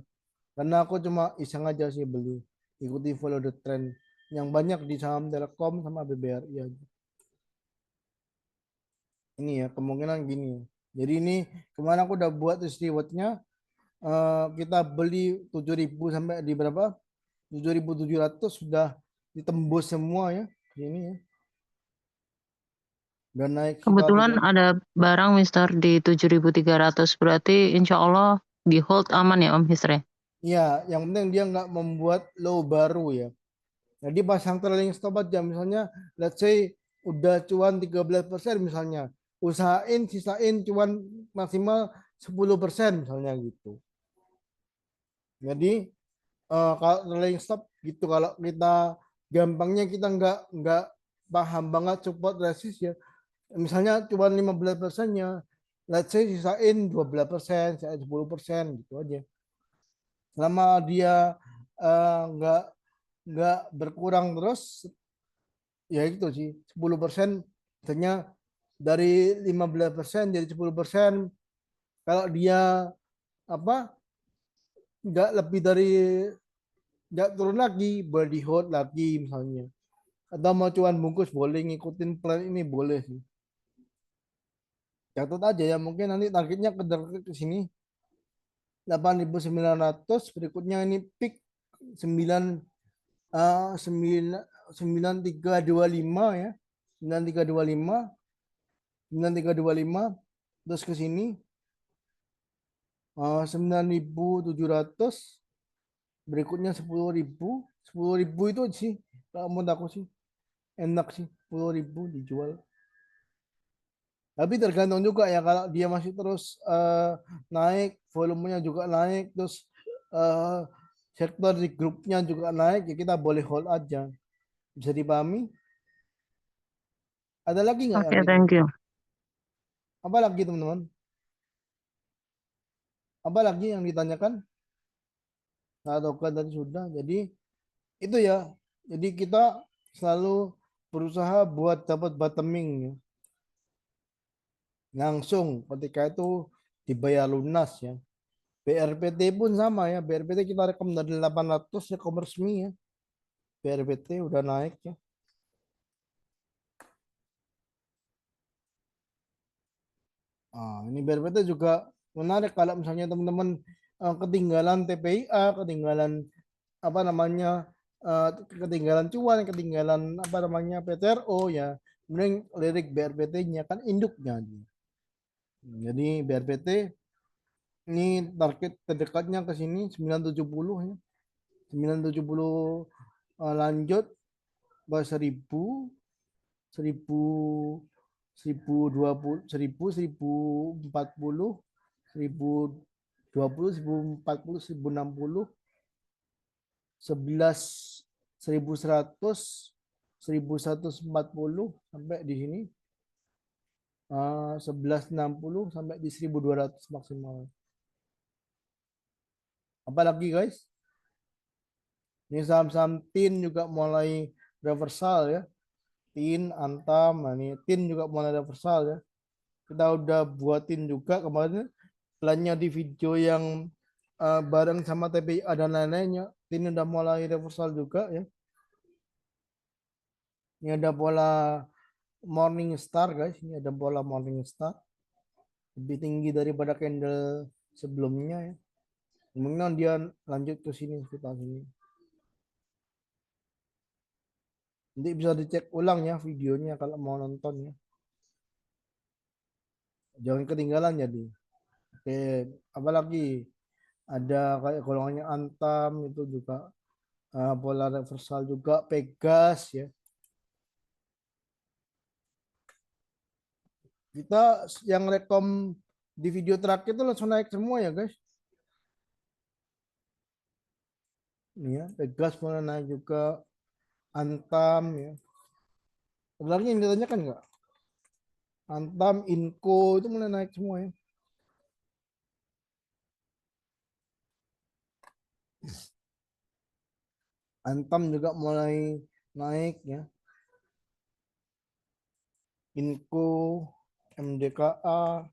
Karena aku cuma iseng aja sih beli. Ikuti follow the trend. Yang banyak di saham Telkom sama BBRI aja. Ini ya, kemungkinan gini ya. Jadi ini kemana aku udah buat rewardnya. Kita beli 7.000 sampai di berapa? 7.700 sudah ditembus semua ya. Ini ya. Dan naik sekitar Kebetulan ada barang Mister di 7.300, berarti insya Allah di hold aman ya Om Mister ya? ya, yang penting dia nggak membuat low baru ya. Jadi pasang trailing stop aja, misalnya let's say udah cuan 13% misalnya, usahain sisain cuan maksimal 10% misalnya gitu. Jadi kalau trailing stop gitu, kalau kita gampangnya kita nggak paham banget support resist ya. Misalnya cuma 15%-nya, let's say sisain 12%, sisain 10% gitu aja. Selama dia nggak berkurang terus, ya itu sih 10%, misalnya dari 15% jadi 10%. Kalau dia apa nggak lebih dari, nggak turun lagi, boleh di hold lagi misalnya. Atau mau cuan bungkus boleh, ngikutin plan ini boleh sih. Catat aja ya, mungkin nanti targetnya ke sini 8.900, berikutnya ini peak 9325 ya. 9325 terus ke sini 9.700, berikutnya 10.000. 10.000 itu sih kalau menurut aku sih enak sih, 10.000 dijual. Tapi tergantung juga ya, kalau dia masih terus naik, volumenya juga naik, terus sektor di grupnya juga naik, ya kita boleh hold aja. Bisa dipahami? Ada lagi nggak Oke, yang thank you. apa lagi teman-teman? Apa lagi yang ditanyakan? Ataukah tadi sudah? Jadi itu ya. Jadi kita selalu berusaha buat dapat bottoming ya. Langsung ketika itu dibayar lunas ya. BRPT pun sama ya. BRPT kita rekam dari 800 ya, resmi ya. BRPT udah naik ya. Ini BRPT juga menarik kalau misalnya teman-teman ketinggalan TPIA, ketinggalan apa namanya, ketinggalan cuan, ketinggalan apa namanya PTRO ya. Kemudian lirik BRPT-nya kan induknya. Jadi BRPT ini target terdekatnya ke sini 970 ya. 970 lanjut ke 1000, 1000, 1020, 1000, 1040, 1020, 1040, 1060, 11, 1100, 1140 sampai di sini. 1160 sampai di 1200 maksimal. Apalagi guys? Ini saham-saham TIN juga mulai reversal ya. TIN, Antam, ini TIN juga mulai reversal ya. Kita udah buatin juga kemarin plannya di video yang bareng sama TPIA dan lain-lainnya. TIN udah mulai reversal juga ya. Ini ada pola morning star guys. Ini ada pola morning star. Lebih tinggi daripada candle sebelumnya ya. Kemudian dia lanjut ke sini, sekitar sini. Nanti bisa dicek ulang ya videonya kalau mau nonton ya. Jangan ketinggalan jadi. Oke, apalagi ada kayak golongannya Antam itu juga Pola reversal juga Pegas ya. Kita yang rekom di video terakhir itu langsung naik semua ya guys. Ini ya, Pegas mulai naik juga, Antam ya. Sebenarnya yang ditanyakan nggak? Antam, Inco itu mulai naik semua ya. Antam juga mulai naik ya. Inco, MDKA.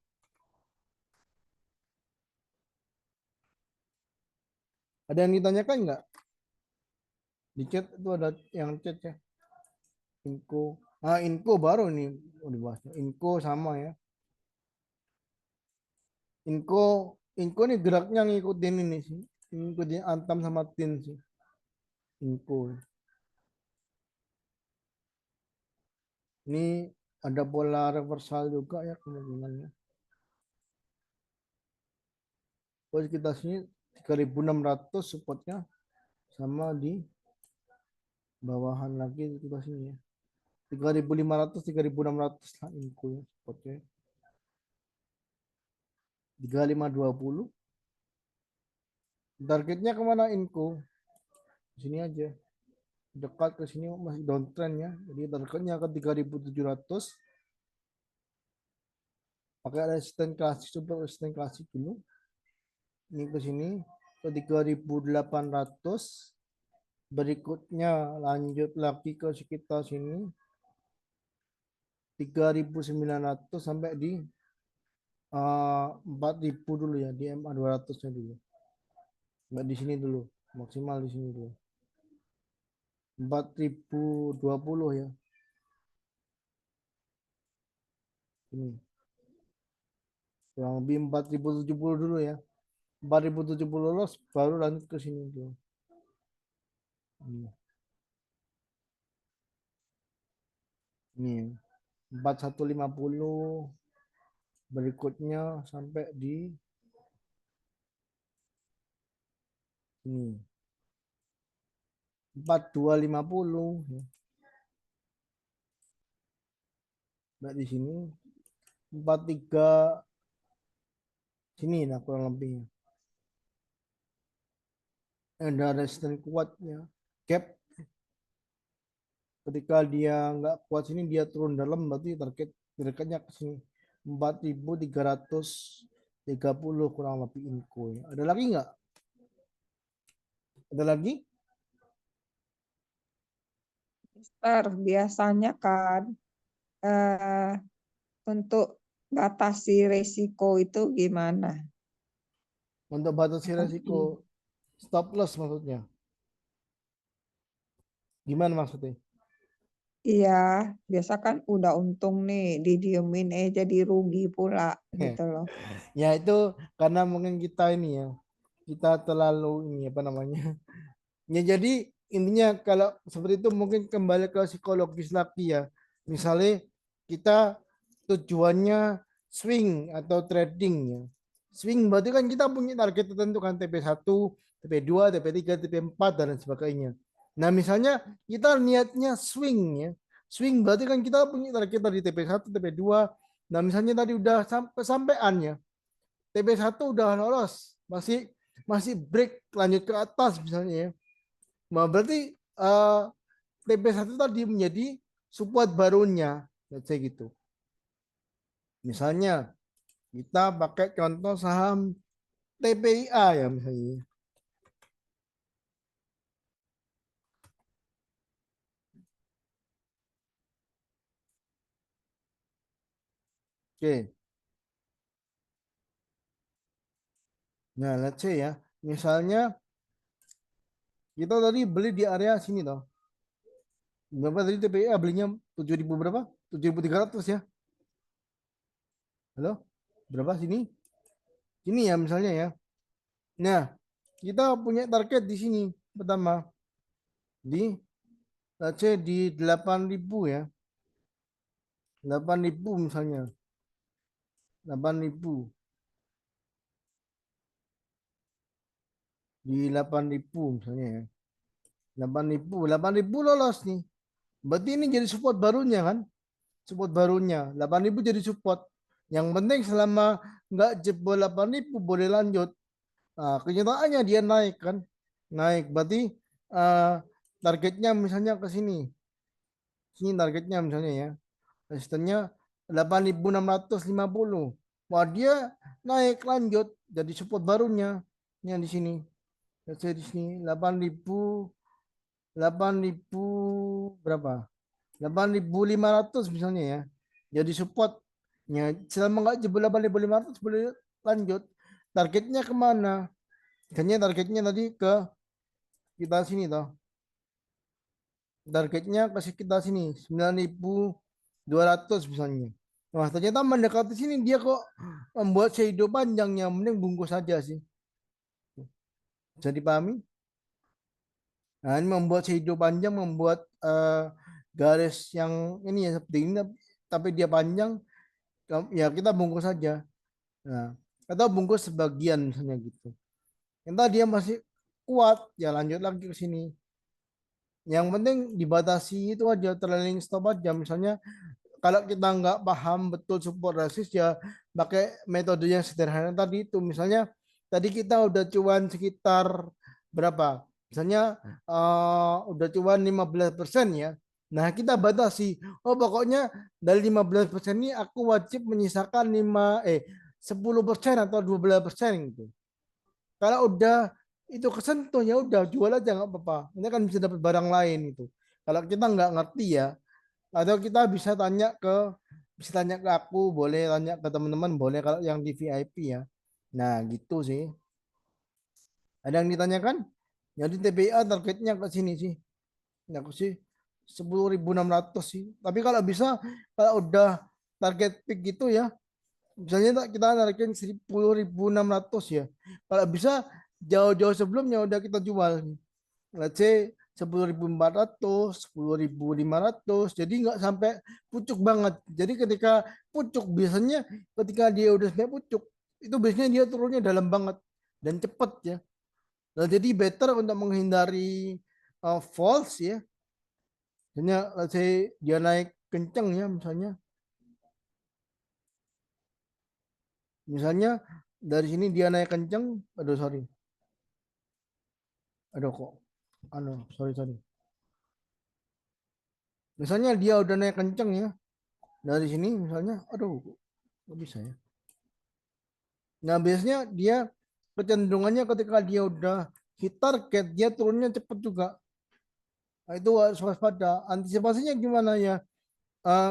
Ada yang ditanyakan nggak? Di chat itu ada yang chat ya. Inco. Inco baru nih dibahasnya. Inco sama ya. Inco, Inco nih geraknya ngikutin ini sih. Ngikutin Antam sama Tin sih. Inco. Ini ada pola reversal juga ya kemungkinannya. Terus kita sini 3.600 supportnya, sama di bawahan lagi kita sini ya. 3.500, 3.600 lah Inco ya supportnya. 3520. Targetnya kemana Inco? Di sini aja. Dekat ke sini masih downtrend ya. Jadi targetnya ke 3.700. Pakai resisten klasik, coba resisten klasik dulu. Ini ke sini ke 3.800. Berikutnya lanjut lagi ke sekitar sini 3.900 sampai di 4.000 dulu ya, di MA 200-nya dulu. Nggak di sini dulu, maksimal di sini dulu. 4.020 ya. Ini. Kurang lebih 4.070 dulu ya. 4.070 lolos baru lanjut ke sini dulu. Ini 4150, berikutnya sampai di ini 4250 ya. Nah, di sini 43 sini nah kurang lebih. Ada resisten kuatnya. Gap ketika dia nggak kuat sini dia turun dalam, berarti targetnya ke sini 4.330 kurang lebih Inco ya. Ada lagi nggak? Ada lagi? Mister, biasanya kan untuk batasi resiko itu gimana? Untuk batasi resiko stop loss maksudnya. Gimana maksudnya? Iya, biasa kan udah untung nih, didiemin jadi rugi pula gitu loh. Ya itu karena mungkin kita ini ya, kita terlalu ini apa namanya. Ya jadi intinya kalau seperti itu mungkin kembali ke psikologis lagi ya. Misalnya kita tujuannya swing atau trading ya. Swing berarti kan kita punya target tertentu kan, TP1, TP2, TP3, TP4 dan lain sebagainya. Nah, misalnya kita niatnya swing ya. Swing berarti kan kita punya target tadi TP1, TP2. Nah, misalnya tadi udah sampai ya. TP1 udah lolos, masih masih break lanjut ke atas misalnya ya. Nah, berarti TP1 tadi menjadi support barunya, let's say gitu. Misalnya kita pakai contoh saham TPIA ya misalnya. Oke. Nah, let's say ya. Misalnya kita tadi beli di area sini toh. Berapa tadi TPIA belinya 7.000 berapa? 7.300 ya. Halo? Berapa sini? Sini ya misalnya ya. Nah, kita punya target di sini pertama di let's say di 8.000 ya. 8.000 misalnya. 8.000 di 8.000 misalnya ya. 8.000 lolos nih. Berarti ini jadi support barunya kan? Support barunya 8.000 jadi support. Yang penting selama nggak jebol 8.000 boleh lanjut. Nah, kenyataannya dia naik kan? Naik berarti targetnya misalnya ke sini. Sini targetnya misalnya ya. Resistennya 8.650. Wah, dia naik lanjut jadi support barunya. Ini yang di sini. Saya di sini 8.000 berapa? 8.500 misalnya ya. Jadi supportnya selama nggak jebol 8.500 boleh lanjut. Targetnya kemana? Kayaknya targetnya tadi ke kita sini toh. Targetnya ke kita sini 9.200 misalnya. Wah, ternyata mendekati sini dia kok membuat shadow panjangnya, mending bungkus saja sih. Bisa dipahami? Nah, ini membuat shadow panjang, membuat garis yang ini ya seperti ini, tapi dia panjang, ya kita bungkus saja. Nah, atau bungkus sebagian misalnya gitu. Entah dia masih kuat, ya lanjut lagi ke sini. Yang penting dibatasi itu aja, trailing stop aja. Misalnya kalau kita nggak paham betul support resist ya pakai metode yang sederhana tadi itu. Misalnya tadi kita udah cuan sekitar berapa? Misalnya udah cuan 15% ya. Nah, kita batasi. Oh, pokoknya dari 15% ini aku wajib menyisakan 10% atau 12% gitu. Kalau udah itu kesentuh ya udah jual aja nggak apa-apa. Ini kan bisa dapat barang lain itu. Kalau kita nggak ngerti ya, atau kita bisa tanya ke aku, boleh tanya ke teman-teman, boleh kalau yang di VIP ya. Nah, gitu sih. Ada yang ditanyakan? Jadi TBA targetnya ke sini sih. Ya aku sih 10.600 sih. Tapi kalau bisa kalau udah target peak gitu ya, misalnya kita targetin 10.600 ya. Kalau bisa jauh-jauh sebelumnya udah kita jual. Let's say 10.400, 10.500. Jadi nggak sampai pucuk banget. Jadi ketika pucuk biasanya ketika dia udah sampai pucuk itu biasanya dia turunnya dalam banget dan cepat ya. Nah, jadi better untuk menghindari false ya. Misalnya let's say dia naik kencang ya misalnya. Misalnya dari sini dia naik kencang, aduh sorry. Aduh kok. Sorry. Misalnya dia udah naik kenceng ya. Dari sini misalnya, aduh, nggak bisa ya. Nah, biasanya dia kecenderungannya ketika dia udah hit target, dia turunnya cepat juga. Nah, itu harus waspada. Antisipasinya gimana ya?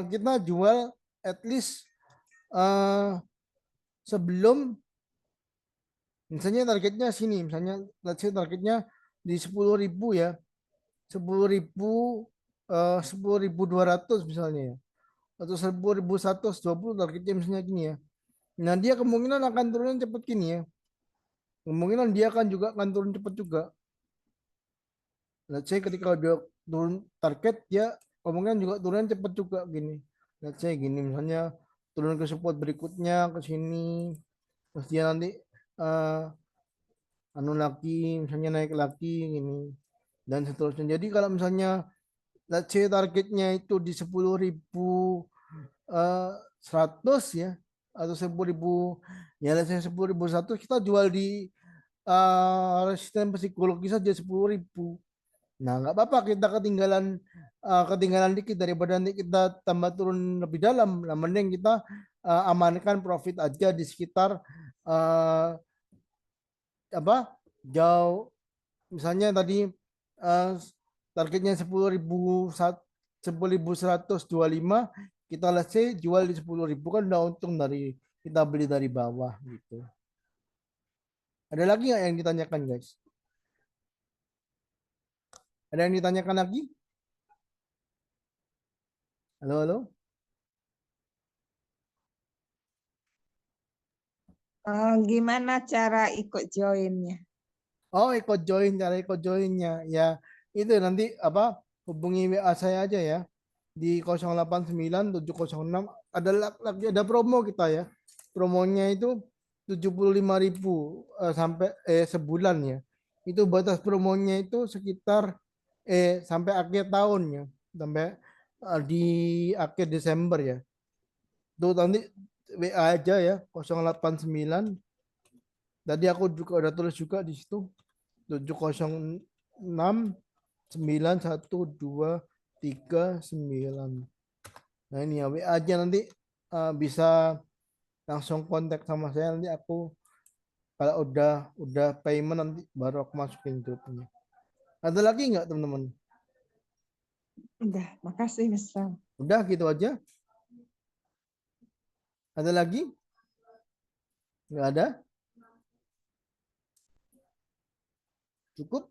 Kita jual at least sebelum misalnya targetnya sini, misalnya let's say targetnya di 10.000 ya. 10.000 10.200 misalnya ya. Atau 10.120 targetnya misalnya gini ya. Nah, dia kemungkinan akan turun cepat gini ya. Kemungkinan dia akan juga akan turun cepat juga. Let's say ketika dia turun target, dia kemungkinan juga turun cepat juga gini. Let's say gini misalnya turun ke support berikutnya ke sini. Terus dia nanti lagi misalnya naik lagi gini dan seterusnya. Jadi kalau misalnya let's say targetnya itu di 10.100 ya atau 10.000 ya let's say 10.100 kita jual di resisten psikologis saja 10.000. Nah, nggak apa-apa kita ketinggalan dikit daripada nanti kita tambah turun lebih dalam. Nah, mending kita amankan profit aja di sekitar jauh misalnya tadi targetnya 10.125 kita let's say jual di 10.000 kan udah untung dari kita beli dari bawah gitu. Ada lagi nggak yang ditanyakan guys? Ada yang ditanyakan lagi? Halo. Gimana cara ikut joinnya? Oh, cara ikut joinnya ya itu nanti hubungi WA saya aja ya di 089 706 ada promo kita ya. Promonya itu 75.000 sampai sebulan ya. Itu batas promonya itu sekitar sampai akhir tahun ya, sampai di akhir Desember ya. Tuh nanti WA aja ya 089. Tadi aku juga udah tulis juga di situ 706912339. Nah ini ya WA aja nanti bisa langsung kontak sama saya, nanti aku kalau udah payment nanti baru aku masukin grupnya. Ada lagi nggak teman-teman? Udah, makasih Mister. Udah gitu aja. Ada lagi? Nggak ada? Cukup?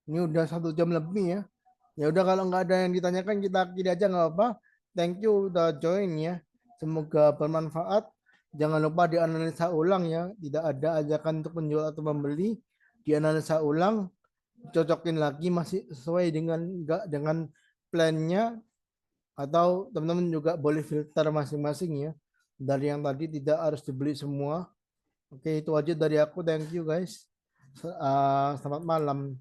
Ini udah 1 jam lebih ya. Ya udah kalau nggak ada yang ditanyakan kita akhiri aja nggak apa. Thank you udah join ya. Semoga bermanfaat. Jangan lupa dianalisa ulang ya. Tidak ada ajakan untuk menjual atau membeli. Dianalisa ulang, cocokin lagi masih sesuai dengan enggak dengan plannya, atau teman-teman juga boleh filter masing-masing ya. Dari yang tadi tidak harus dibeli semua. Oke, itu aja dari aku. Thank you guys. Selamat malam.